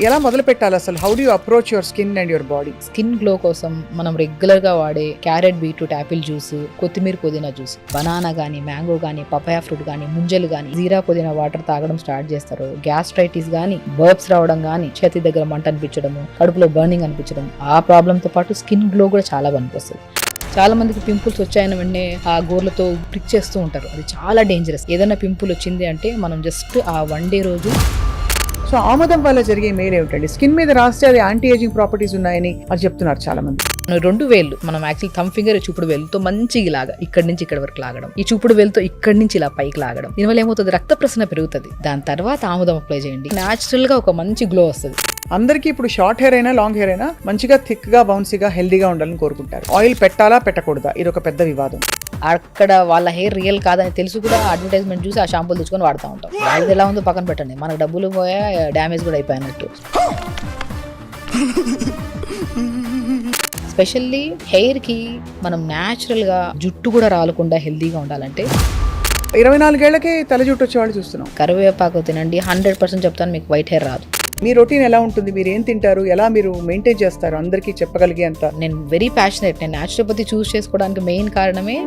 ఎలా మొదలు పెట్టాలి అసలు? How do you approach your skin and your body? Skin glow కోసం మనం రెగ్యులర్ గా వాడే క్యారెట్ బీట్రూట్ యాపిల్ జ్యూస్, కొత్తిమీర పుదీనా జ్యూస్, బనానా గానీ, మ్యాంగో గానీ, పపాయా ఫ్రూట్ గానీ, ముంజలు గానీ, జీరా పుదీనా వాటర్ తాగడం స్టార్ట్ చేస్తారు. గ్యాస్ట్రైటిస్ గానీ, బర్బ్స్ రావడం గానీ, చేతి దగ్గర మంట అనిపించడము, కడుపులో బర్నింగ్ అనిపించడం, ఆ ప్రాబ్లమ్ తో పాటు స్కిన్ గ్లో కూడా చాలా పనికొస్తుంది. చాలా మందికి పింపుల్స్ వచ్చాయని వెంటనే ఆ గోర్లతో ప్రిక్ చేస్తూ ఉంటారు. అది చాలా డేంజరస్. ఏదైనా పింపుల్ వచ్చింది అంటే మనం జస్ట్ ఆ 1 డే రోజు. సో ఆముదం వల్ల జరిగే మేలు ఏమిటండి? స్కిన్ మీద రాస్తే అది యాంటీ ఏజింగ్ ప్రాపర్టీస్ ఉన్నాయని అది చెప్తున్నారు చాలా మంది. 2 వేళ్ళు మనం యాక్చువల్ థమ్ ఫింగర్, చూపుడు వేలుతో మంచిగా ఇలాగా ఇక్కడి నుంచి ఇక్కడ వరకు లాగడం, ఈ చూపుడు వేలుతో ఇక్కడి నుంచి ఇలా పైకి లాగడం. దీనివల్ల ఏమవుతుంది, రక్త ప్రసరణ పెరుగుతుంది. దాని తర్వాత ఆముదం అప్లై చేయండి, న్యాచురల్ గా ఒక మంచి గ్లో వస్తుంది. అందరికీ ఇప్పుడు షార్ట్ హెయిర్ అయినా లాంగ్ హెయిర్ అయినా మంచిగా థిక్ గా బౌన్సీగా హెల్దీగా ఉండాలని కోరుకుంటారు. ఆయిల్ పెట్టాలా పెట్టకూడదా, ఇది ఒక పెద్ద వివాదం. అక్కడ వాళ్ళ హెయిర్ రియల్ కాదని తెలుసు కూడా అడ్వర్టైజ్మెంట్ చూసి ఆ షాంపూలు తెచ్చుకొని వాడుతూ ఉంటాం. వాళ్ళది ఎలా ఉందో పక్కన పెట్టండి, మనకు డబ్బులు పోయా, డ్యామేజ్ కూడా అయిపోయినట్టు. స్పెషల్లీ హెయిర్ కి మనం న్యాచురల్ గా జుట్టు కూడా రాలకుండా హెల్దీగా ఉండాలంటే 24 ఏళ్లకే తల జుట్టు వచ్చేవాళ్ళు చూస్తున్నాం. కరివేపాకు తినండి, 100% చెప్తాను, మీకు వైట్ హెయిర్ రాదు. మీ రొటీన్ ఎలా ఉంటుంది? మీరు ఏం తింటారు, ఎలా మీరు మెయింటైన్ చేస్తారు అందరికీ చెప్పగలిగే అంత? నేను వెరీ ప్యాషనేట్. నేను న్యాచురోపతి చూస్ చేసుకోవడానికి మెయిన్ కారణమే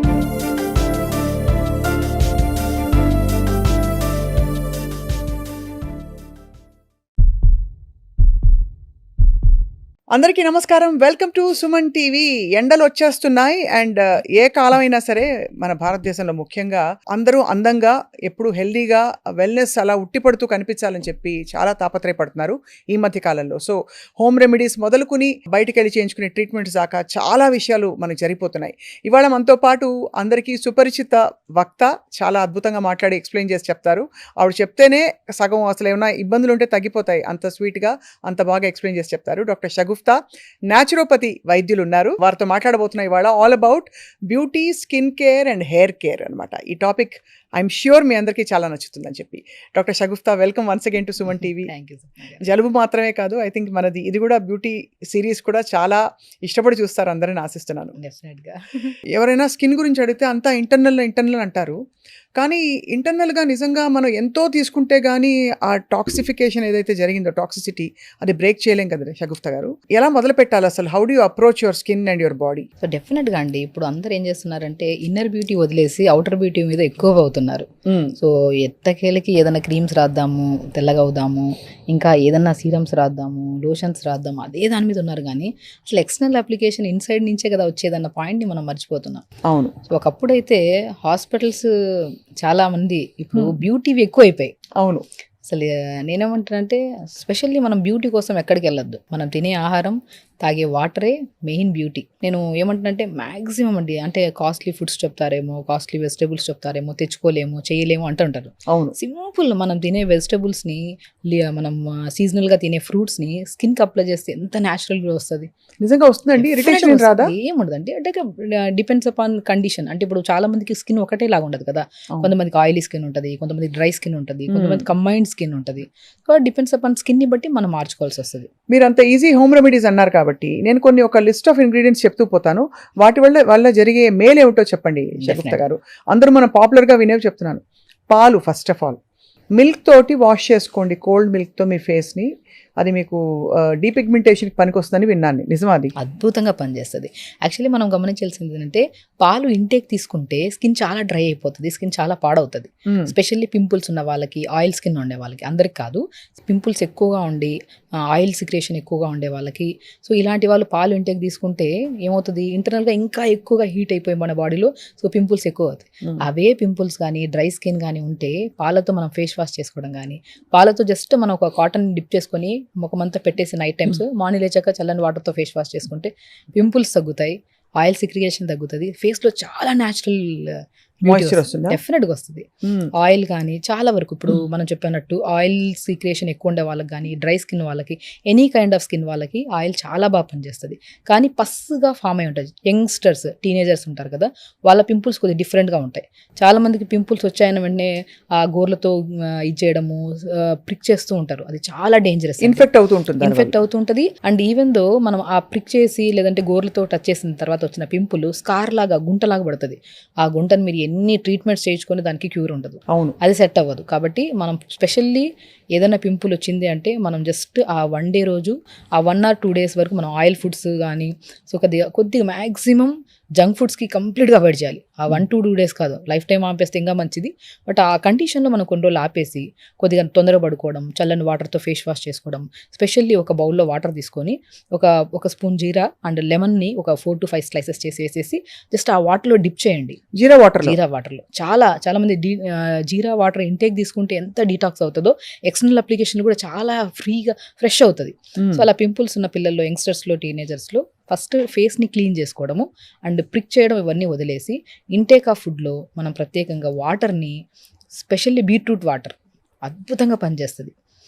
అందరికీ నమస్కారం. Welcome to Suman TV. ఎండలు వచ్చేస్తున్నాయి అండ్ ఏ కాలం అయినా సరే మన భారతదేశంలో ముఖ్యంగా అందరూ అందంగా, ఎప్పుడు హెల్దీగా, వెల్నెస్ అలా ఉట్టిపడుతూ కనిపించాలని చెప్పి చాలా తాపత్రయపడుతున్నారు ఈ మధ్య కాలంలో. సో హోమ్ రెమెడీస్ మొదలుకుని బయటికి వెళ్ళి చేయించుకునే ట్రీట్మెంట్స్ దాకా చాలా విషయాలు మనకు జరిగిపోతున్నాయి. ఇవాళ మనతో పాటు అందరికీ సుపరిచిత వక్త చాలా అద్భుతంగా మాట్లాడి ఎక్స్ప్లెయిన్ చేసి చెప్తారు. ఆవిడ చెప్తేనే సగం అసలు ఏమైనా ఇబ్బందులు ఉంటే తగ్గిపోతాయి, అంత స్వీట్గా అంత బాగా ఎక్స్ప్లెయిన్ చేసి చెప్తారు. డాక్టర్ షగుఫ్తా న్యాచురోపతి వైద్యులు ఉన్నారు. వారితో మాట్లాడబోతున్నాయి ఇవాళ all about beauty, skin care and hair care అనమాట. ఈ టాపిక్ ఐఎమ్ ష్యూర్ మీ అందరికీ చాలా నచ్చుతుందని చెప్పి. Doctor Shagufta, welcome once again to Suman TV. జలుబు మాత్రమే కాదు, ఐ థింక్ మనది ఇది కూడా బ్యూటీ సిరీస్ కూడా చాలా ఇష్టపడి చూస్తారు అందరని ఆశిస్తున్నాను. ఎవరైనా స్కిన్ గురించి అడిగితే అంతా ఇంటర్నల్ అంటారు, కానీ ఇంటర్నల్గా నిజంగా మనం ఎంతో తీసుకుంటే కానీ ఆ టాక్సిఫికేషన్ ఏదైతే జరిగిందో, టాక్సిసిటీ, అది బ్రేక్ చేయలేం కదా షగుఫ్తా గారు. ఎలా మొదలు పెట్టాలి అసలు? How do you approach your skin and your body? So డెఫినెట్గా అండి, ఇప్పుడు అందరూ ఏం చేస్తున్నారంటే ఇన్నర్ బ్యూటీ వదిలేసి అవుటర్ బ్యూటీ మీద ఎక్కువగా అవుతున్నారు. సో ఎట్టకేలకి ఏదైనా క్రీమ్స్ రాద్దాము, తెల్లగా అవుదాము, ఇంకా ఏదన్నా సీరమ్స్ రాద్దాము, లోషన్స్ రాద్దాము, అదే దాని మీద ఉన్నారు. కానీ అసలు ఎక్స్టర్నల్ అప్లికేషన్ ఇన్సైడ్ నుంచే కదా వచ్చేదన్న పాయింట్ని మనం మర్చిపోతున్నాం. అవును. సో ఒకప్పుడైతే హాస్పిటల్స్ చాలా మంది ఇప్పుడు బ్యూటీవి ఎక్కువ అయిపోయాయి. అవును. అసలు నేనేమంటానంటే స్పెషల్లీ మనం బ్యూటీ కోసం ఎక్కడికి వెళ్ళొద్దు. మనం తినే ఆహారం, తాగే వాటరే మెయిన్ బ్యూటీ. నేను ఏమంటానంటే మ్యాక్సిమం అండి, అంటే కాస్ట్లీ ఫుడ్స్ చెప్తారేమో, కాస్ట్లీ వెజిటబుల్స్ చెప్తారేమో, తెచ్చుకోలేము, చేయలేము అంటుంటారు. అవును. సింపుల్ మనం తినే వెజిటబుల్స్ని, మనం సీజనల్గా తినే ఫ్రూట్స్ని స్కిన్కి అప్లై చేస్తే ఎంత న్యాచురల్గా వస్తుంది. నిజంగా వస్తుందండి? ఇరిటేషన్ రాదా? ఏముండదండి, అంటే డిపెండ్స్ అపాన్ కండిషన్. అంటే ఇప్పుడు చాలా మందికి స్కిన్ ఒకటే లాగా ఉండదు కదా. కొంతమందికి ఆయిలీ స్కిన్ ఉంటుంది, కొంతమంది డ్రై స్కిన్ ఉంటుంది, కొంతమంది కంబైన్డ్ స్కిన్ ఉంటుంది. సో డిపెండ్స్ అపాన్ స్కిన్ని బట్టి మనం మార్చుకోవాల్సి వస్తుంది. మీరు అంత ఈజీ హోమ్ రెమెడీస్ అన్నారు కాబట్టి నేను కొన్ని ఒక లిస్ట్ ఆఫ్ ఇంగ్రీడియంట్స్ చెప్తూ పోతాను. వాటి వల్ల జరిగే మేలు ఏమిటో చెప్పండి షగుఫ్తా గారు. అందరూ మనం పాపులర్గా వినేవి చెప్తున్నాను. పాలు, ఫస్ట్ ఆఫ్ ఆల్ మిల్క్ తోటి వాష్ చేసుకోండి, కోల్డ్ మిల్క్తో మీ ఫేస్ని. అది మీకు డీపిగ్మెంటేషన్కి పనికి వస్తుందని విన్నాను, నిజమా? అది అద్భుతంగా పనిచేస్తుంది. యాక్చువల్లీ మనం గమనించాల్సింది ఏంటంటే పాలు ఇంటేక్ తీసుకుంటే స్కిన్ చాలా డ్రై అయిపోతుంది, స్కిన్ చాలా పాడవుతుంది. స్పెషల్లీ పింపుల్స్ ఉన్న వాళ్ళకి, ఆయిల్ స్కిన్ ఉండే వాళ్ళకి, అందరికి కాదు, పింపుల్స్ ఎక్కువగా ఉండి ఆయిల్ సిక్రేషన్ ఎక్కువగా ఉండే వాళ్ళకి. సో ఇలాంటి వాళ్ళు పాలు ఇంటేక్ తీసుకుంటే ఏమవుతుంది, ఇంటర్నల్గా ఇంకా ఎక్కువగా హీట్ అయిపోయి మన బాడీలో, సో పింపుల్స్ ఎక్కువ అవుతాయి. అవే పింపుల్స్ కానీ డ్రై స్కిన్ కానీ ఉంటే పాలతో మనం ఫేస్ వాష్ చేసుకోవడం కానీ, పాలతో జస్ట్ మనం ఒక కాటన్ డిప్ చేసుకొని ముఖమంతా పెట్టేసి నైట్ టైమ్స్, మార్నింగ్ లేచాక చల్లని వాటర్తో ఫేస్ వాష్ చేసుకుంటే పింపుల్స్ తగ్గుతాయి, ఆయిల్ సిక్రియేషన్ తగ్గుతుంది, ఫేస్లో చాలా న్యాచురల్ డెఫినెట్ గా వస్తుంది. ఆయిల్ కానీ చాలా వరకు ఇప్పుడు మనం చెప్పినట్టు ఆయిల్ సీక్రియేషన్ ఎక్కువ ఉండే వాళ్ళకి కానీ, డ్రై స్కిన్ వాళ్ళకి, ఎనీ కైండ్ ఆఫ్ స్కిన్ వాళ్ళకి ఆయిల్ చాలా బాగా పనిచేస్తుంది. కానీ పస్సుగా ఫామ్ అయి ఉంటుంది. యంగ్స్టర్స్, టీనేజర్స్ ఉంటారు కదా, వాళ్ళ పింపుల్స్ కొద్దిగా డిఫరెంట్గా ఉంటాయి. చాలా మందికి పింపుల్స్ వచ్చాయని వెంటనే ఆ గోర్లతో ఇది చేయడము, ప్రిక్ చేస్తూ ఉంటారు. అది చాలా డేంజరస్, ఇన్ఫెక్ట్ అవుతుంటుంది. అండ్ ఈవెన్ దో మనం ఆ ప్రిక్ చేసి లేదంటే గోర్లతో టచ్ చేసిన తర్వాత వచ్చిన పింపుల్ స్కార్ లాగా, గుంటలాగా పడుతుంది. ఆ గుంటను మీరు ఎన్ని ట్రీట్మెంట్స్ చేయించుకొని దానికి క్యూర్ ఉండదు, అవును. అది సెట్ అవ్వదు. కాబట్టి మనం స్పెషల్లీ ఏదైనా పింపుల్ వచ్చింది అంటే మనం జస్ట్ ఆ 1 డే రోజు, ఆ 1 or 2 days వరకు మనం ఆయిల్ ఫుడ్స్ కానీ, సో కొద్దిగా మ్యాక్సిమం జంక్ ఫుడ్స్కి కంప్లీట్గా అవాయిడ్ చేయాలి. ఆ 1 to 2 days కాదు, లైఫ్ టైం ఆపేస్తే ఇంకా మంచిది. బట్ ఆ కండిషన్లో మనం కొన్ని రోజులు ఆపేసి కొద్దిగా తొందర పడుకోవడం, చల్లని వాటర్తో ఫేస్ వాష్ చేసుకోవడం, స్పెషల్లీ ఒక బౌల్లో వాటర్ తీసుకొని ఒక స్పూన్ జీరా అండ్ లెమన్ని ఒక 4 to 5 స్లైసెస్ చేసి వేసేసి జస్ట్ ఆ వాటర్లో డిప్ చేయండి. జీరా వాటర్లో చాలా మంది జీరా వాటర్ ఇంటేక్ తీసుకుంటే ఎంత డీటాక్స్ అవుతుందో ఎక్స్టర్నల్ అప్లికేషన్ కూడా చాలా ఫ్రీగా ఫ్రెష్ అవుతుంది. సో అలా పింపుల్స్ ఉన్న పిల్లల్లో, యంగ్స్టర్స్లో, టీనేజర్స్లో ఫస్ట్ ఫేస్ని క్లీన్ చేసుకోవడము అండ్ ప్రిక్ చేయడం ఇవన్నీ వదిలేసి ఇంటేక్ ఆఫ్ ఫుడ్లో మనం ప్రత్యేకంగా వాటర్ని, స్పెషల్లీ బీట్రూట్ వాటర్ అద్భుతంగా పనిచేస్తుంది.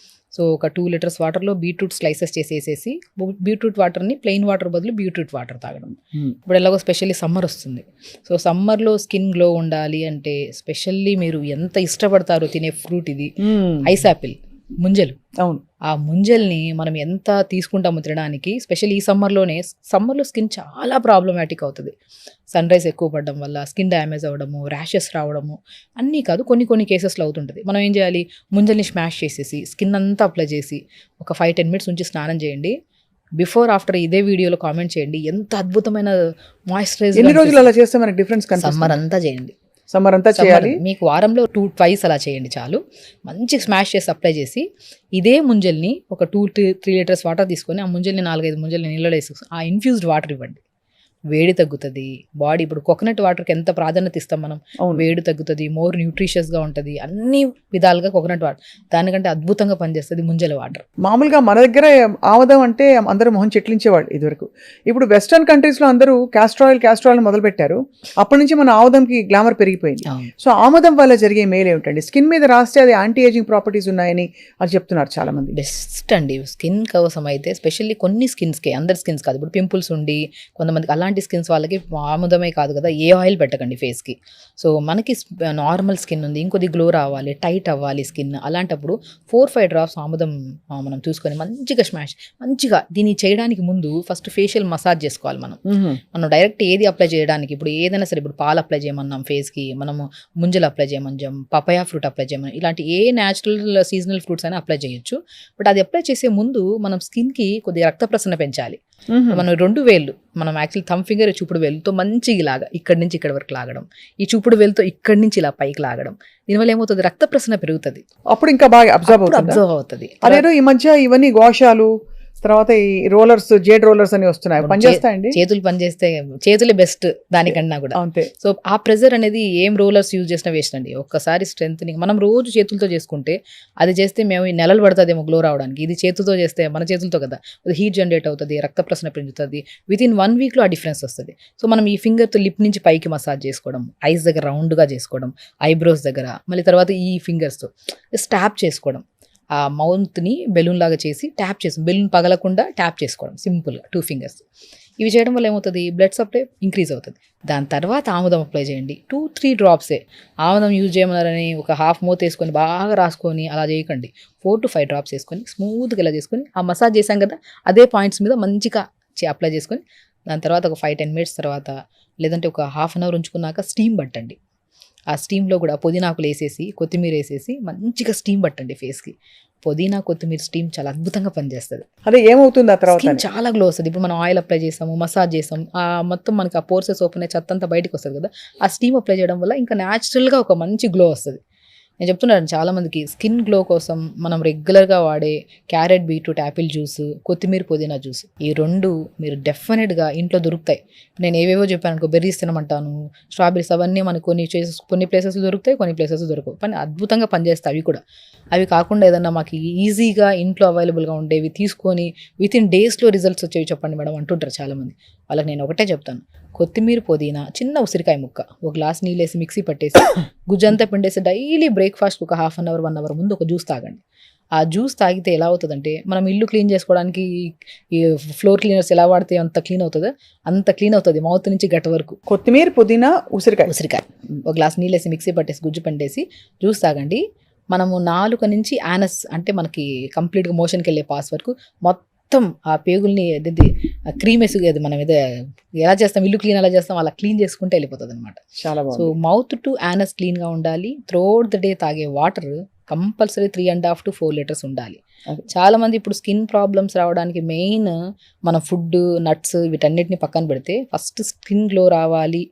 సో ఒక 2 liters వాటర్లో బీట్రూట్ స్లైసెస్ చేసేసేసి బీట్రూట్ వాటర్ని ప్లెయిన్ వాటర్ బదులు బీట్రూట్ వాటర్ తాగడం. ఇప్పుడు ఎలాగో స్పెషల్లీ సమ్మర్ వస్తుంది. సో సమ్మర్లో స్కిన్ గ్లో ఉండాలి అంటే స్పెషల్లీ మీరు ఎంత ఇష్టపడతారో తినే ఫ్రూట్ ఇది ఐస్ యాపిల్, ముంజలు. అవును. ఆ ముంజల్ని మనం ఎంత తీసుకుంటామో తినడానికి, స్పెషల్లీ ఈ సమ్మర్లో స్కిన్ చాలా ప్రాబ్లమాటిక్ అవుతుంది. సన్ రైజ్ ఎక్కువ పడడం వల్ల స్కిన్ డ్యామేజ్ అవ్వడము, ర్యాషెస్ రావడము, అన్నీ కాదు కొన్ని కేసెస్లో అవుతుంటుంది. మనం ఏం చేయాలి, ముంజల్ని స్మాష్ చేసేసి స్కిన్ అంతా అప్లై చేసి ఒక 5-10 minutes ఉంచి స్నానం చేయండి. బిఫోర్ ఆఫ్టర్ ఇదే వీడియోలో కామెంట్ చేయండి ఎంత అద్భుతమైన మాయిశ్చరైజర్. ఎన్ని రోజులు అలా చేస్తే మనకి డిఫరెన్స్ కనిపిస్తుంది? సమ్మర్ అంతా చేయండి. సమ్మర్ అంతా చేయాలి. మీకు వారంలో 2-twice అలా చేయండి చాలు. మంచి స్మాష్ చేసి అప్లై చేసి ఇదే ముంజల్ని ఒక 2-3 liters వాటర్ తీసుకొని ఆ ముంజల్ని 4-5 ముంజల్ని నీళ్ళలో వేసి ఆ ఇన్ఫ్యూజ్డ్ వాటర్ ఇవ్వండి. వేడి తగ్గుతుంది బాడీ. ఇప్పుడు కోకోనట్ వాటర్కి ఎంత ప్రాధాన్యత ఇస్తాం మనం, వేడి తగ్గుతుంది, మోర్ న్యూట్రిషియస్గా ఉంటుంది, అన్ని విధాలుగా కోకోనట్ వాటర్ దానికంటే అద్భుతంగా పనిచేస్తుంది ముంజల వాటర్. మామూలుగా మన దగ్గర ఆముదం అంటే అందరూ మొహం చెట్లించేవాళ్ళు ఇదివరకు. ఇప్పుడు వెస్టర్న్ కంట్రీస్లో అందరూ క్యాస్టర్ ఆయిల్ మొదలు పెట్టారు. అప్పటి నుంచి మన ఆముదంకి గ్లామర్ పెరిగిపోయింది. సో ఆముదం వల్ల జరిగే మేలు ఏమిటండి? స్కిన్ మీద రాస్తే అది యాంటీ ఏజింగ్ ప్రాపర్టీస్ ఉన్నాయని అది చెప్తున్నారు చాలా మంది. బెస్ట్ అండి స్కిన్ కోసం అయితే, స్పెషల్లీ కొన్ని స్కిన్స్కి, అందరి స్కిన్స్ కాదు. ఇప్పుడు పింపుల్స్ ఉండి కొంతమందికి అలాంటి స్కిన్స్ వాళ్ళకి ఆముదమే కాదు కదా, ఏ ఆయిల్ పెట్టకండి ఫేస్కి. సో మనకి నార్మల్ స్కిన్ ఉంది, ఇంకొద్ది గ్లో రావాలి, టైట్ అవ్వాలి స్కిన్, అలాంటప్పుడు 4-5 drops ఆముదం మనం చూసుకొని మంచిగా దీన్ని చేయడానికి ముందు ఫస్ట్ ఫేషియల్ మసాజ్ చేసుకోవాలి. మనం డైరెక్ట్ ఏది అప్లై చేయడానికి, ఇప్పుడు ఏదైనా సరే, ఇప్పుడు పాలు అప్లై చేయమన్నాం ఫేస్కి, మనము ముంజలు అప్లై చేయమన్నాం, పపాయా ఫ్రూట్ అప్లై చేయమని, ఇలాంటి ఏ న్యాచురల్ సీజనల్ ఫ్రూట్స్ అయినా అప్లై చేయొచ్చు. బట్ అది అప్లై చేసే ముందు మనం స్కిన్కి కొద్దిగా రక్త ప్రసరణ పెంచాలి. మనం 2 వేళ్ళు, మనం యాక్చువల్లీ థమ్ ఫింగర్, చూపుడు వేలుతో మంచిగా ఇలాగా ఇక్కడి నుంచి ఇక్కడ వరకు లాగడం, ఈ చూపుడు వేలుతో ఇక్కడి నుంచి ఇలా పైకి లాగడం, దీనివల్ల ఏమవుతుంది, రక్త ప్రసరణ పెరుగుతుంది. అప్పుడు ఇంకా బాగా అబ్జర్వ్ అవుతుంది. అదేదో ఈ మధ్య ఇవన్నీ గోషాలు, తర్వాత ఈ రోలర్స్, జేడ్ రోలర్స్ అని వస్తున్నాయి, పనిచేస్తాయండి? చేతులు పనిచేస్తే, చేతులే బెస్ట్ దానికన్నా కూడా. అంతే. సో ఆ ప్రెజర్ అనేది ఏం రోలర్స్ యూజ్ చేసినా వేస్ట్ అండి. ఒక్కసారి స్ట్రెంత్నింగ్ మనం రోజు చేతులతో చేసుకుంటే, అది చేస్తే మేము నెలలు పడుతుందేమో గ్లో రావడానికి. ఇది చేతులతో చేస్తే, మన చేతులతో కదా, హీట్ జనరేట్ అవుతుంది, రక్త ప్రసరణ పెంచుతుంది. వితిన్ 1 weekలో ఆ డిఫరెన్స్ వస్తుంది. సో మనం ఈ ఫింగర్తో లిప్ నుంచి పైకి మసాజ్ చేసుకోవడం, ఐస్ దగ్గర రౌండ్గా చేసుకోవడం, ఐబ్రోస్ దగ్గర, మళ్ళీ తర్వాత ఈ ఫింగర్స్తో ట్యాప్ చేసుకోవడం, ఆ మౌత్ని బెలూన్ లాగా చేసి ట్యాప్ చేసి, బెలూన్ పగలకుండా ట్యాప్ చేసుకోవడం సింపుల్గా 2 fingers. ఇవి చేయడం వల్ల ఏమవుతుంది, బ్లడ్ సప్లై ఇంక్రీజ్ అవుతుంది. దాని తర్వాత ఆముదం అప్లై చేయండి. 2-3 drops ఆముదం యూజ్ చేయమన్నారని ఒక హాఫ్ మౌత్ వేసుకొని బాగా రాసుకొని అలా చేయకండి. 4 to 5 drops వేసుకొని స్మూత్గా ఇలా చేసుకొని, ఆ మసాజ్ చేసాం కదా అదే పాయింట్స్ మీద మంచిగా అప్లై చేసుకొని, దాని తర్వాత ఒక 5-10 minutes తర్వాత, లేదంటే ఒక ½ hour ఉంచుకున్నాక స్టీమ్ పట్టండి. ఆ స్టీమ్లో కూడా పుదీనాకులు వేసేసి, కొత్తిమీర వేసేసి మంచిగా స్టీమ్ పట్టండి ఫేస్కి. పుదీనా, కొత్తిమీర స్టీమ్ చాలా అద్భుతంగా పనిచేస్తుంది. అదే ఏమవుతుంది ఆ తర్వాత, చాలా గ్లో వస్తుంది. ఇప్పుడు మనం ఆయిల్ అప్లై చేసాము, మసాజ్ చేసాం, మొత్తం మనకి ఆ పోర్సెస్ ఓపెన్ అయ్యి చెత్త అంతా బయటకు వస్తుంది కదా, ఆ స్టీమ్ అప్లై చేయడం వల్ల ఇంకా న్యాచురల్గా ఒక మంచి గ్లో వస్తుంది. నేను చెప్తున్నాను చాలా మందికి స్కిన్ గ్లో కోసం మనం రెగ్యులర్గా వాడే క్యారెట్, బీట్రూట్, యాపిల్ జ్యూస్, కొత్తిమీర, పుదీనా జ్యూస్, ఈ 2 మీరు డెఫినెట్గా ఇంట్లో దొరుకుతాయి. నేను ఏవేవో చెప్పాను అనుకో, బెర్రీస్ తినమంటాను, స్ట్రాబెరీస్, అవన్నీ మనకు కొన్ని ప్లేసెస్ దొరుకుతాయి, కొన్ని ప్లేసెస్ దొరకవు, కానీ అద్భుతంగా పనిచేస్తాయి అవి కూడా. అవి కాకుండా ఏదన్నా మాకు ఈజీగా ఇంట్లో అవైలబుల్గా ఉండేవి తీసుకొని వితిన్ డేస్లో రిజల్ట్స్ వచ్చేవి చెప్పండి మేడం అంటుంటారు చాలామంది. వాళ్ళకి నేను ఒకటే చెప్తాను, కొత్తిమీర, పుదీనా, చిన్న ఉసిరికాయ ముక్క, ఒక గ్లాస్ నీళ్ళు వేసి మిక్సీ పట్టేసి గుజ్జంతా పిండేసి డైలీ బ్రేక్ఫాస్ట్ ఒక ½ hour 1 hour ముందు ఒక జ్యూస్ తాగండి. ఆ జ్యూస్ తాగితే ఎలా అవుతుందంటే, మనం ఇల్లు క్లీన్ చేసుకోవడానికి ఈ ఫ్లోర్ క్లీనర్స్ ఎలా వాడితే అంత క్లీన్ అవుతుందో అంత క్లీన్ అవుతుంది మౌత్ నుంచి గట్ వరకు. కొత్తిమీర, పుదీనా, ఉసిరికాయ ఒక గ్లాస్ నీళ్ళు వేసి మిక్సీ పట్టేసి గుజ్జు పండేసి జ్యూస్ తాగండి. మనము 4 నుంచి యానస్ అంటే మనకి కంప్లీట్గా మోషన్కి వెళ్ళే పాస్ వరకు మొత్తం మొత్తం ఆ పేగుల్ని క్రీమ్ వేసి అది మనం ఏదో ఎలా చేస్తాం ఇల్లు క్లీన్ అలా చేస్తాం అలా క్లీన్ చేసుకుంటే వెళ్ళిపోతుంది అనమాట. చాలా సో బాగుంది. మౌత్ టు యానస్ క్లీన్గా ఉండాలి. త్రూఅవుట్ ద డే తాగే వాటర్ కంపల్సరీ 3.5 to 4 లీటర్స్ ఉండాలి. అది. చాలా మంది ఇప్పుడు స్కిన్ ప్రాబ్లమ్స్ రావడానికి మెయిన్ మన ఫుడ్, నట్స్ వీటన్నిటిని పక్కన పెడితే ఫస్ట్ స్కిన్ గ్లో రావాలి,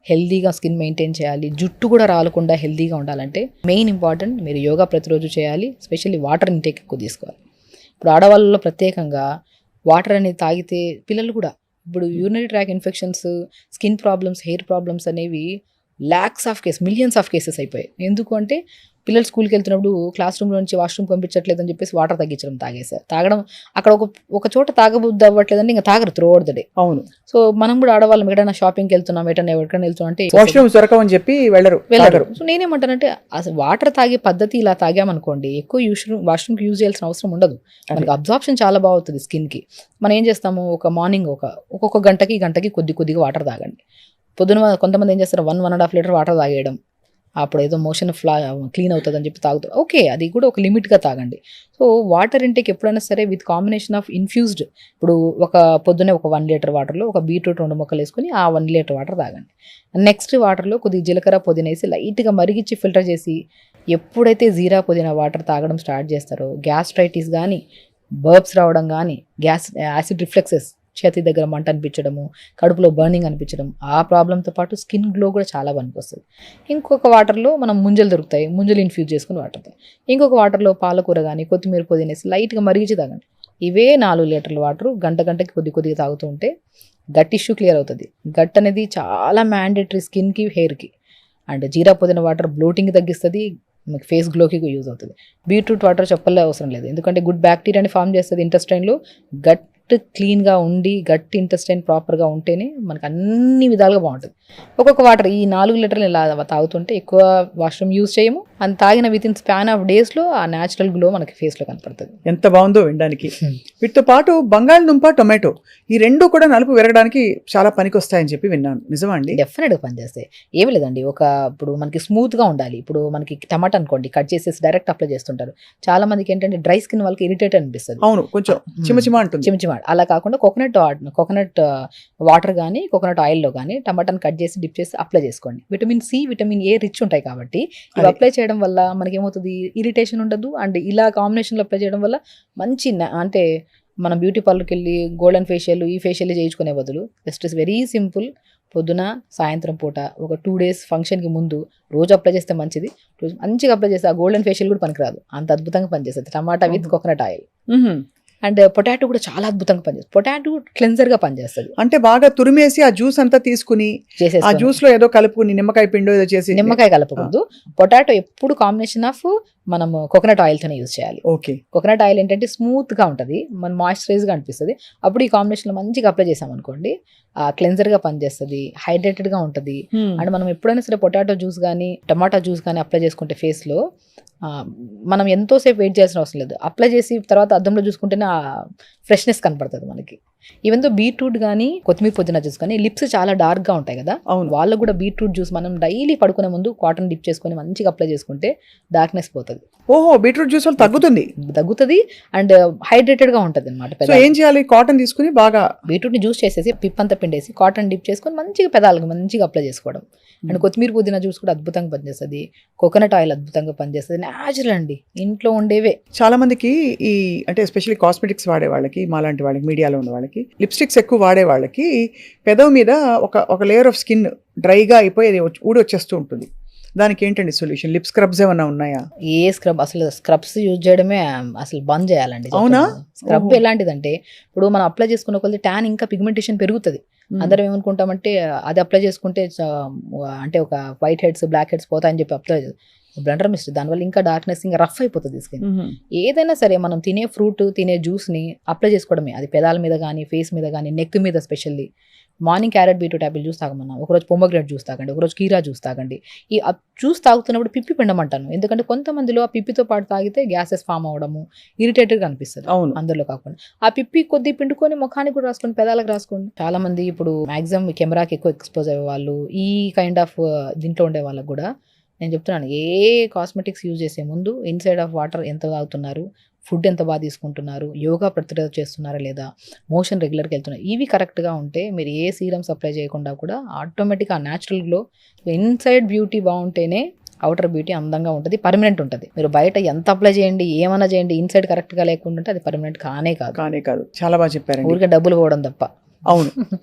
హెల్దీగా స్కిన్ మెయింటైన్ చేయాలి, జుట్టు కూడా రాలకుండా హెల్దీగా ఉండాలంటే మెయిన్ ఇంపార్టెంట్ మీరు యోగా ప్రతిరోజు చేయాలి. స్పెషల్లీ వాటర్ ఇంటేక్ ఎక్కువ తీసుకోవాలి. ఇప్పుడు ఆడవాళ్ళలో ప్రత్యేకంగా వాటర్ అనేది తాగితే పిల్లలు కూడా ఇప్పుడు urinary tract infections, skin problems, hair problems అనేవి మిలియన్స్ ఆఫ్ కేసెస్ అయిపోయాయి. ఎందుకు అంటే పిల్లలు స్కూల్కి వెళ్తున్నప్పుడు క్లాస్ రూమ్ నుంచి వాష్రూమ్ పంపించట్లేదు అని చెప్పేసి వాటర్ తగ్గించడం తాగడం అక్కడ ఒక చోట తాగబుద్ధి అవ్వట్లేదంటే ఇంకా తాగరు త్రూఅవుట్ ద డే. అవును. సో మనం కూడా ఆడవాళ్ళం ఎక్కడైనా షాపింగ్కి వెళ్తున్నాం, ఎక్కడికైనా వెళ్తున్నాం అంటే వాష్రూమ్ దొరకవని చెప్పి వెళ్ళరు. సో నేనేమంటానంటే అసలు వాటర్ తాగే పద్ధతి ఇలా తాగామనుకోండి ఎక్కువ వాష్రూమ్కి యూజ్ చేయాల్సిన అవసరం ఉండదు. మనకి అబ్జార్ప్షన్ చాలా బాగుంటుంది స్కిన్కి. మనం ఏం చేస్తాము, ఒక మార్నింగ్ ఒక్కొక్క గంటకి కొద్దిగా వాటర్ తాగండి. పొద్దున కొంతమంది ఏం చేస్తారు 1.5 లీటర్ వాటర్ తాగేయడం, అప్పుడు ఏదో మోషన్ క్లీన్ అవుతుంది అని చెప్పి తాగుతారు. ఓకే, అది కూడా ఒక లిమిట్గా తాగండి. సో వాటర్ ఇంటేక్ ఎప్పుడైనా సరే విత్ కాంబినేషన్ ఆఫ్ ఇన్ఫ్యూజ్డ్, ఇప్పుడు పొద్దున్నే ఒక 1 లీటర్ వాటర్లో ఒక బీట్రూట్ 2 ముక్కలు వేసుకొని ఆ 1 లీటర్ వాటర్ తాగండి. నెక్స్ట్ వాటర్లో కొద్దిగా జీలకర్ర పుదీనా వేసి లైట్గా మరిగించి ఫిల్టర్ చేసి ఎప్పుడైతే జీరా పుదీనా వాటర్ తాగడం స్టార్ట్ చేస్తారో గ్యాస్ట్రైటిస్ కానీ, బర్బ్స్ రావడం కానీ, యాసిడ్ రిఫ్లెక్సెస్, చేతి దగ్గర మంట అనిపించడము, కడుపులో బర్నింగ్ అనిపించడం, ఆ ప్రాబ్లంతో పాటు స్కిన్ గ్లో కూడా చాలా పనికొస్తుంది. ఇంకొక వాటర్లో మనం ముంజలు దొరుకుతాయి, ముంజలు ఇన్ఫ్యూజ్ చేసుకుని వాటర్. ఇంకొక వాటర్లో పాలకూర కానీ, కొత్తిమీర పుదీనేసి లైట్గా మరిగించి తాగండి. ఇవే 4 లీటర్ల వాటర్ గంటకి కొద్దిగా తాగుతూ ఉంటే గట్ ఇష్యూ క్లియర్ అవుతుంది. గట్ అనేది చాలా మ్యాండేటరీ స్కిన్కి, హెయిర్కి. అండ్ జీరా పుదీనా వాటర్ బ్లోటింగ్ తగ్గిస్తుంది, మీకు ఫేస్ గ్లోకి యూజ్ అవుతుంది. బీట్రూట్ వాటర్ చెప్పలే అవసరం లేదు, ఎందుకంటే గుడ్ బ్యాక్టీరియాని ఫామ్ చేస్తుంది ఇంటెస్టైన్లో. గట్ క్లీన్గా ఉండి గట్ ఇంటెస్టైన్ ప్రాపర్గా ఉంటేనే మనకు అన్ని విధాలుగా బాగుంటుంది. ఒక్కొక్క వాటర్ ఈ 4 లీటర్లు ఇలా తాగుతుంటే ఎక్కువ వాష్రూమ్ యూజ్ చేయము, అని తాగిన విత్ ఇన్ స్పాన్ ఆఫ్ డేస్లో ఆ న్యాచురల్ గ్లో మనకి ఫేస్లో కనపడుతుంది. ఎంత బాగుందో వినడానికి. వీటితో పాటు బంగాళదుంప, టొమాటో ఈ రెండు కూడా నలుపు విరగడానికి చాలా పనికి వస్తాయని చెప్పి విన్నాను. నిజమా అండి? డెఫినెట్గా పనిచేస్తాయి. ఏమి లేదండి, ఇప్పుడు మనకి స్మూత్గా ఉండాలి. ఇప్పుడు మనకి టమాటా అనుకోండి, కట్ చేసేసి డైరెక్ట్ అప్లై చేస్తుంటారు. చాలా మందికి ఏంటంటే డ్రై స్కిన్ వాళ్ళకి ఇరిటేట్ అనిపిస్తుంది. అవును, కొంచెం చిమచిమ అంటుంది. అలా కాకుండా కోకోనట్ వాటర్ కానీ, కోకోనట్ ఆయిల్లో కానీ టమాటాని కట్ చేసి డిప్ చేసి అప్లై చేసుకోండి. Vitamin C, vitamin A rich ఉంటాయి కాబట్టి ఇవి అప్లై చేయడం వల్ల మనకి ఏమవుతుంది, ఇరిటేషన్ ఉండదు. అండ్ ఇలా కాంబినేషన్లో అప్లై చేయడం వల్ల మంచి అంటే మనం బ్యూటీ పార్లర్కి వెళ్ళి గోల్డెన్ ఫేషియల్ ఈ ఫేషియల్ చేయించుకునే బదులు జస్ట్ ఇస్ వెరీ సింపుల్. పొద్దున, సాయంత్రం పూట ఒక 2 days ఫంక్షన్కి ముందు రోజు అప్లై చేస్తే మంచిది. మంచిగా అప్లై చేస్తే ఆ గోల్డెన్ ఫేషియల్ కూడా పనికిరాదు, అంత అద్భుతంగా పనిచేస్తుంది. Tomato with coconut oil. And potato కూడా చాలా అద్భుతంగా పనిచేస్తుంది. పొటాటో క్లెన్జర్గా పనిచేస్తుంది. అంటే బాగా తురిమేసి ఆ జ్యూస్ అంతా తీసుకుని ఆ జ్యూస్ లో ఏదో కలుపుకుని నిమ్మకాయ పిండి ఏదో చేసి. నిమ్మకాయ కలపకూడదు. పొటాటో ఎప్పుడు కాంబినేషన్ ఆఫ్ మనం కోకోనట్ ఆయిల్తోనే యూజ్ చేయాలి. ఓకే. కోకోనట్ ఆయిల్ ఏంటంటే స్మూత్గా ఉంటుంది, మన మాయిశ్చరైజ్గా అనిపిస్తుంది. అప్పుడు ఈ కాంబినేషన్లో మంచిగా అప్లై చేసామనుకోండి, క్లెన్జర్గా పనిచేస్తుంది, హైడ్రేటెడ్గా ఉంటుంది. అండ్ మనం ఎప్పుడైనా సరే పొటాటో జ్యూస్ కానీ, టమాటా జ్యూస్ కానీ అప్లై చేసుకుంటే ఫేస్లో మనం ఎంతోసేపు వెయిట్ చేయాల్సిన అవసరం లేదు. అప్లై చేసి తర్వాత అద్దంలో చూసుకుంటేనే ఆ ఫ్రెష్నెస్ కనపడుతుంది మనకి. ఈవెన్ తో బీట్రూట్ కానీ, కొత్తిమీర పుదీనా జ్యూస్ కానీ, లిప్స్ చాలా డార్క్గా ఉంటాయి కదా, వాళ్ళకు కూడా బీట్రూట్ జ్యూస్ మనం డైలీ పడుకునే ముందు కాటన్ డిప్ చేసుకొని మంచిగా అప్లై చేసుకుంటే డార్క్నెస్ పోతుంది. ఓహో, బీట్రూట్ జ్యూస్ వల్ల తగ్గుతుంది అండ్ హైడ్రేటెడ్గా ఉంటుంది అనమాట. ఏం చేయాలి, కాటన్ తీసుకుని బాగా బీట్రూట్ని జ్యూస్ చేసేసి పిప్పంతా పిండేసి కాటన్ డిప్ చేసుకొని మంచిగా పెదాలకు మంచిగా అప్లై చేసుకోవడం. అండ్ కొత్తిమీర పుదీనా జ్యూస్ కూడా అద్భుతంగా పనిచేస్తుంది, కోకోనట్ ఆయిల్ అద్భుతంగా పనిచేస్తుంది. న్యాచురల్ అండి, ఇంట్లో ఉండేవే. చాలా మందికి ఈ అంటే ఎస్పెషల్లీ కాస్మెటిక్స్ వాడే వాళ్ళకి, మాలాంటి వాళ్ళకి, మీడియాలో ఉన్న వాళ్ళకి, లిప్స్టిక్స్ ఎక్కువ వాడే వాళ్ళకి పెదవి మీద ఒక లేయర్ ఆఫ్ స్కిన్ డ్రైగా అయిపోయి అది ఊడి వచ్చేస్తూ ఉంటుంది. దానికి ఏంటండి సొల్యూషన్? లిప్ స్క్రబ్స్ ఏమన్నా ఉన్నాయా? ఏ స్క్రబ్, అసలు స్క్రబ్స్ యూజ్ చేయడమే అసలు బంద్ చేయాలండి. అవునా? స్క్రబ్ ఎలాంటిదంటే ఇప్పుడు మనం అప్లై చేసుకున్న కొద్ది ట్యాన్ ఇంకా పిగ్మెంటేషన్ పెరుగుతుంది. అందరం ఏమనుకుంటామంటే అది అప్లై చేసుకుంటే అంటే ఒక వైట్ హెడ్స్, బ్లాక్ హెడ్స్ పోతాయని చెప్పి అప్లై బ్లండర్ మిస్ట్, దానివల్ల ఇంకా డార్క్నెస్, ఇంకా రఫ్ అయిపోతుంది స్కిన్. ఏదైనా సరే మనం తినే ఫ్రూట్, తినే జ్యూస్ని అప్లై చేసుకోవడమే. అది పెదాల మీద కానీ, ఫేస్ మీద కానీ, నెక్ మీద specially. Morning carrot beetroot apple juice తాగమన్నా, ఒకరోజు పొమోగ్రానేట్ జ్యూస్ తాగండి, ఒకరోజు కీరా జ్యూస్ తాగండి. ఈ జ్యూస్ తాగుతున్నప్పుడు పిప్పి పిండమంటాను, ఎందుకంటే కొంతమందిలో ఆ పిప్పితో పాటు తాగితే గ్యాసెస్ ఫామ్ అవ్వడము, ఇరిటేటెడ్గా అనిపిస్తుంది. అందరిలో కాకుండా ఆ పిప్పి కొద్ది పిండుకొని ముఖానికి కూడా రాసుకోండి, పెదాలకు రాసుకోండి. చాలా మంది ఇప్పుడు మ్యాక్సిమం కెమెరాకి ఎక్కువ ఎక్స్పోజ్ అయ్యే వాళ్ళు, ఈ కైండ్ ఆఫ్ దీంట్లో ఉండే వాళ్ళకు కూడా నేను చెప్తున్నాను, ఏ కాస్మెటిక్స్ యూజ్ చేసే ముందు ఇన్సైడ్ ఆఫ్ వాటర్ ఎంత తాగుతున్నారు, ఫుడ్ ఎంత బాగా తీసుకుంటున్నారు, యోగా ప్రతిరోజు చేస్తున్నారా లేదా, మోషన్ రెగ్యులర్గా వెళ్తున్నారు, ఇవి కరెక్ట్గా ఉంటే మీరు ఏ సీరమ్స్ అప్లై చేయకుండా కూడా ఆటోమేటిక్గా న్యాచురల్ గ్లో, ఇన్సైడ్ బ్యూటీ బాగుంటేనే అవుటర్ బ్యూటీ అందంగా ఉంటుంది, పర్మనెంట్ ఉంటుంది. మీరు బయట ఎంత అప్లై చేయండి, ఏమైనా చేయండి, ఇన్సైడ్ కరెక్ట్గా లేకుండా అది పర్మనెంట్ కానే కాదు. చాలా బాగా చెప్పారండి. ఊరికే డబ్బులు పోవడం తప్ప. అవును.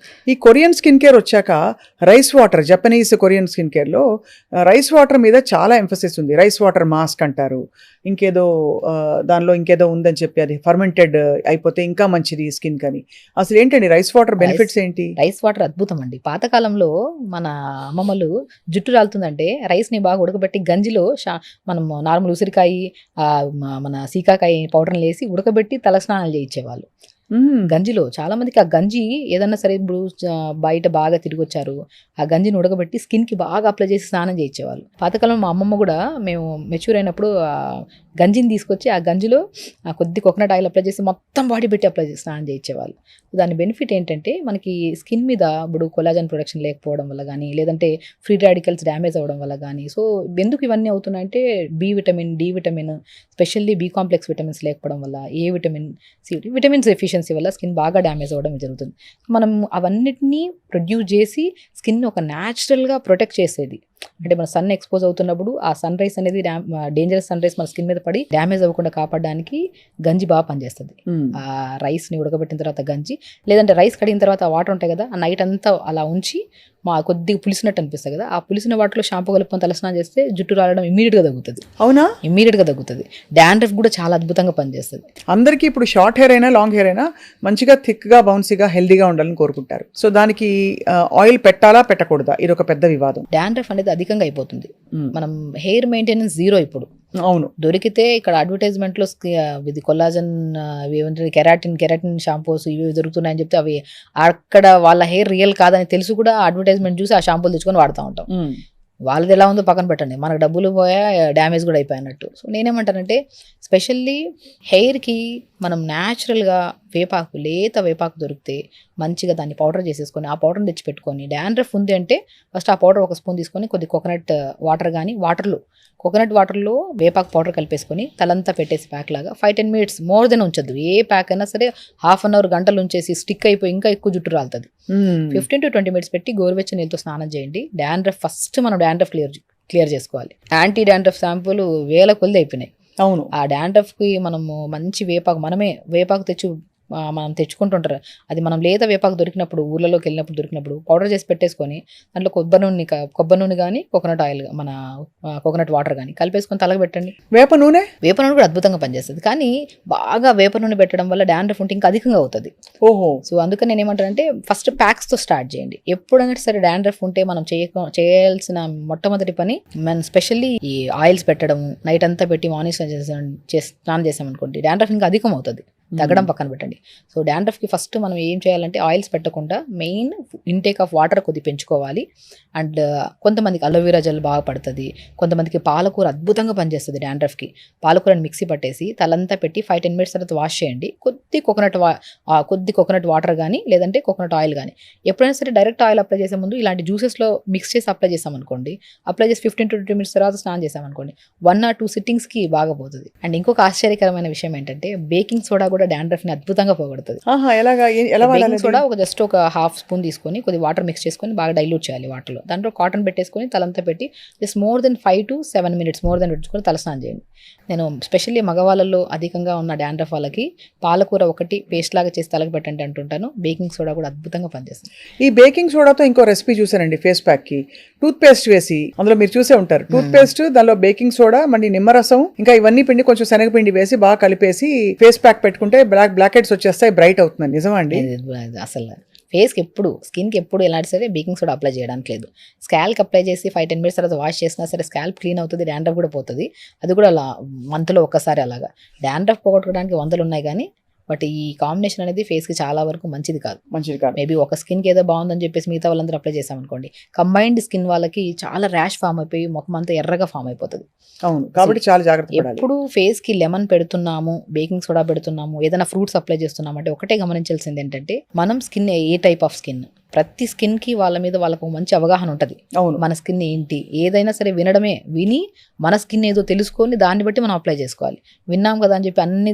ఈ కొరియన్ స్కిన్ కేర్ వచ్చాక rice water, Japanese Korean skin కేర్లో రైస్ వాటర్ మీద చాలా ఎంఫసిస్ ఉంది. రైస్ వాటర్ మాస్క్ అంటారు, ఇంకేదో దానిలో ఇంకేదో ఉందని చెప్పి అది ఫర్మెంటెడ్ అయిపోతే ఇంకా మంచిది స్కిన్ కని. అసలు ఏంటండి రైస్ వాటర్ బెనిఫిట్స్ ఏంటి? రైస్ వాటర్ అద్భుతం అండి. పాతకాలంలో మన అమ్మమ్మలు జుట్టు రాలుతుందంటే రైస్ని బాగా ఉడకబెట్టి గంజిలో మనం నార్మల్ ఉసిరికాయ, మన సీకాకాయ పౌడర్ని వేసి ఉడకబెట్టి తలస్నానాలు చేయించేవాళ్ళు గంజిలో. చాలా మందికి ఆ గంజి ఏదన్నా సరే, ఇప్పుడు బయట బాగా తిరిగి వచ్చారు, ఆ గంజిని ఉడకబెట్టి స్కిన్కి బాగా అప్లై చేసి స్నానం చేయించేవాళ్ళు. పాతకాలంలో మా అమ్మమ్మ కూడా మేము మెచ్యూర్ అయినప్పుడు గంజిని తీసుకొచ్చి ఆ గంజిలో కొద్ది కోకోనట్ ఆయిల్ అప్లై చేసి మొత్తం బాడీ పెట్టి అప్లై చేసి స్నానం చేయించేవాళ్ళు. దాని బెనిఫిట్ ఏంటంటే మనకి స్కిన్ మీద ఇప్పుడు కొలాజన్ ప్రొడక్షన్ లేకపోవడం వల్ల కానీ, లేదంటే ఫ్రీ రాడికల్స్ డ్యామేజ్ అవ్వడం వల్ల కానీ. సో ఎందుకు ఇవన్నీ అవుతున్నాయంటే B vitamin, D vitamin, specially B complex vitamins లేకపోవడం వల్ల, A vitamin, C vitamins efficiency వల్ల స్కిన్ బాగా డ్యామేజ్ అవ్వడం జరుగుతుంది. మనం అవన్నిటినీ ప్రొడ్యూస్ చేసి స్కిన్ ఒక న్యాచురల్గా ప్రొటెక్ట్ చేసేది. అంటే మన సన్ ఎక్స్పోజ్ అవుతున్నప్పుడు ఆ సన్ రైస్ అనేది డేంజరస్ సన్ రైస్ మన స్కిన్ మీద పడి డ్యామేజ్ అవ్వకుండా కాపాడడానికి గంజి బాగా పనిచేస్తుంది. ఆ రైస్ని ఉడకబెట్టిన తర్వాత గంజి, లేదంటే రైస్ కడిగిన తర్వాత వాటర్ ఉంటాయి కదా, ఆ నైట్ అంతా అలా ఉంచి కొద్దిగా పులిసినట్టు అనిపిస్తుంది కదా, ఆ పులిసిన వాటిలో షాంపూ కలుపుకొని తలస్నానం చేస్తే జుట్టు రాలడం ఇమీడియట్గా తగ్గుతుంది. అవునా? ఇమీడియట్గా తగ్గుతుంది. డాండ్రఫ్ కూడా చాలా అద్భుతంగా పనిచేస్తుంది. అందరికీ ఇప్పుడు షార్ట్ హెయిర్ అయినా లాంగ్ హెయిర్ అయినా మంచిగా థిక్గా, బౌన్సీగా, హెల్దీగా ఉండాలని కోరుకుంటారు. సో దానికి ఆయిల్ పెట్టాలా పెట్టకూడదా, ఇది ఒక పెద్ద వివాదం. డాండ్రఫ్ అనేది అధికంగా అయిపోతుంది. మనం హెయిర్ మెయింటెనెన్స్ జీరో ఇప్పుడు. అవును. దొరికితే ఇక్కడ అడ్వర్టైజ్మెంట్లో ఇది కొల్లాజన్, కెరాటిన్ షాంపూస్ ఇవి దొరుకుతున్నాయని చెప్తే అవి అక్కడ వాళ్ళ హెయిర్ రియల్ కాదని తెలుసు కూడా అడ్వర్టైజ్మెంట్ చూసి ఆ షాంపూలు తెచ్చుకొని వాడుతూ ఉంటాం. వాళ్ళది ఎలా ఉందో పక్కన పెట్టండి, మనకు డబ్బులు పోయా, డ్యామేజ్ కూడా అయిపోయినట్టు. సో నేనేమంటానంటే స్పెషల్లీ హెయిర్కి మనం న్యాచురల్గా వేపాకు, లేత వేపాకు దొరికితే మంచిగా దాన్ని పౌడర్ చేసేసుకొని ఆ పౌడర్ని తెచ్చి పెట్టుకొని, డాండ్రఫ్ ఉంది అంటే ఫస్ట్ ఆ పౌడర్ ఒక స్పూన్ తీసుకొని కొద్ది కోకోనట్ వాటర్ కానీ, కోకోనట్ వాటర్లో వేపాకు పౌడర్ కలిపేసుకొని తలంతా పెట్టేసి ప్యాక్ లాగా 5-10 minutes మోర్ దెన్ ఉంచద్దు. ఏ ప్యాక్ అయినా సరే హాఫ్ అన్ అవర్, గంటలు ఉంచేసి స్టిక్ అయిపోయి ఇంకా ఎక్కువ జుట్టు రాలుతుంది. 15 to 20 minutes పెట్టి గోరువెచ్చని నీళ్ళతో స్నానం చేయండి. డాండ్రఫ్ ఫస్ట్ మనం డాండ్రఫ్ క్లియర్ చేసుకోవాలి. యాంటీ డాండ్రఫ్ షాంపూలు వేల కొద్ది అయిపోయినాయి. అవును. ఆ డాండ్రఫ్కి మనము మంచి వేపాకు, మనమే వేపాకు మనం తెచ్చుకుంటుంటారు. అది మనం లేత వేపాకు దొరికినప్పుడు, ఊర్లలోకి వెళ్ళినప్పుడు దొరికినప్పుడు పౌడర్ చేసి పెట్టేసుకొని దాంట్లో కొబ్బరి నూనె కానీ, కోకోనట్ ఆయిల్, మన కోకోనట్ వాటర్ కానీ కలిపేసుకొని తలకు పెట్టండి. వేప నూనె కూడా అద్భుతంగా పనిచేస్తుంది. కానీ బాగా వేప నూనె పెట్టడం వల్ల డాండ్రఫ్ ఉంటే ఇంకా అధికంగా అవుతుంది. ఓహో. సో అందుకని నేను ఏమంటానంటే ఫస్ట్ ప్యాక్స్తో స్టార్ట్ చేయండి. ఎప్పుడైనా సరే డాండ్రఫ్ ఉంటే మనం చేయాల్సిన మొట్టమొదటి పని, మనం స్పెషల్లీ ఈ ఆయిల్స్ పెట్టడం, నైట్ అంతా పెట్టి మార్నింగ్ స్నానం చేసామనుకోండి, డాండ్రఫ్ ఇంకా అధికం అవుతుంది. తగ్గడం పక్కన పెట్టండి. సో డాండ్రఫ్కి ఫస్ట్ మనం ఏం చేయాలంటే ఆయిల్స్ పెట్టకుండా మెయిన్ ఇంటేక్ ఆఫ్ వాటర్ కొద్ది పెంచుకోవాలి. అండ్ కొంతమందికి అలోవెరా జెల్ బాగా పడుతుంది, కొంతమందికి పాలకూర అద్భుతంగా పనిచేస్తుంది డాండ్రఫ్కి. పాలకూరని మిక్సీ పట్టేసి తలంతా పెట్టి 5-10 minutes తర్వాత వాష్ చేయండి. కొద్ది కోకోనట్ వాటర్ కానీ, లేదంటే కోకోనట్ ఆయిల్ కానీ. ఎప్పుడైనా సరే డైరెక్ట్ ఆయిల్ అప్లై చేసే ముందు ఇలాంటి జ్యూసెస్లో మిక్స్ చేసి అప్లై చేసామనుకోండి, అప్లై చేసి 15 to 20 minutes తర్వాత స్నానం చేసామనుకోండి, 1 or 2 sittings బాగా పోతుంది. అండ్ ఇంకొక ఆశ్చర్యకరమైన విషయం ఏంటంటే బేకింగ్ సోడా కూడా డాండ్రఫ్ ని అద్భుతంగా పోగొడుతుంది. బేకింగ్ సోడా జస్ట్ ఒక హాఫ్ స్పూన్ తీసుకొని కొద్ది వాటర్ మిక్స్ చేసుకొని బాగా డైల్యూట్ చేయాలి వాటర్లో. దాంట్లో కాటన్ పెట్టేసుకొని తలంతా పెట్టి just more than 5 to 7 minutes పెట్టుకొని తలస్నానం చేయండి. నేను స్పెషల్లీ మగవాళ్ళలో అధికంగా ఉన్న డాండ్రఫ్ వాళ్ళకి పాలకూర ఒకటి పేస్ట్ లాగా చేసి తలకు పెట్టండి అంటుంటాను. బేకింగ్ సోడా కూడా అద్భుతంగా పనిచేస్తుంది. ఈ బేకింగ్ సోడాతో ఇంకో రెసిపీ చూసానండి, ఫేస్ ప్యాక్ కి టూత్ పేస్ట్ వేసి, అందులో మీరు చూసే ఉంటారు, టూత్ పేస్ట్ దానిలో బేకింగ్ సోడా, మళ్ళీ నిమ్మరసం, ఇంకా ఇవన్నీ పిండి కొంచెం శనగపిండి వేసి బాగా కలిపేసి ఫేస్ ప్యాక్ పెట్టుకుంటే బ్లాక్ హెడ్స్ వచ్చేస్తాయి, బ్రైట్ అవుతుంది. నిజమా అండి? అసలు ఫేస్కి ఎప్పుడు, స్కిన్కి ఎప్పుడు ఎలాంటి సరే బేకింగ్ సోడా అప్లై చేయడానికి లేదు. స్కాల్కి అప్లై చేసి 5-10 minutes తర్వాత వాష్ చేసినా సరే స్కాల్ప్ క్లీన్ అవుతుంది, డాండ్రఫ్ కూడా పోతుంది. అది కూడా అలా మంత్లో ఒక్కసారి. అలాగా డాండ్రఫ్ పోగొట్టుకోవడానికి 100 ఉన్నాయి కానీ బట్ ఈ కాంబినేషన్ అనేది ఫేస్కి చాలా వరకు మంచిది కాదు. మేబీ ఒక స్కిన్కి ఏదో బాగుందని చెప్పేసి మిగతా వాళ్ళందరూ అప్లై చేసామనుకోండి, కంబైన్డ్ స్కిన్ వాళ్ళకి చాలా ర్యాష్ ఫామ్ అయిపోయి ముఖం అంతా ఎర్రగా ఫామ్ అయిపోతుంది. అవును, కాబట్టి చాలా జాగ్రత్త. ఎప్పుడు ఫేస్కి లెమన్ పెడుతున్నాము, బేకింగ్ సోడా పెడుతున్నాము, ఏదైనా ఫ్రూట్స్ అప్లై చేస్తున్నాము అంటే ఒకటే గమనించాల్సింది ఏంటంటే మనం skin A type of skin, ప్రతి స్కిన్కి వాళ్ళ మీద వాళ్ళకు మంచి అవగాహన ఉంటుంది. అవును. మన స్కిన్ ఏంటి, ఏదైనా సరే వినడమే, విని మన స్కిన్ ఏదో తెలుసుకొని దాన్ని బట్టి మనం అప్లై చేసుకోవాలి. విన్నాం కదా అని చెప్పి అన్ని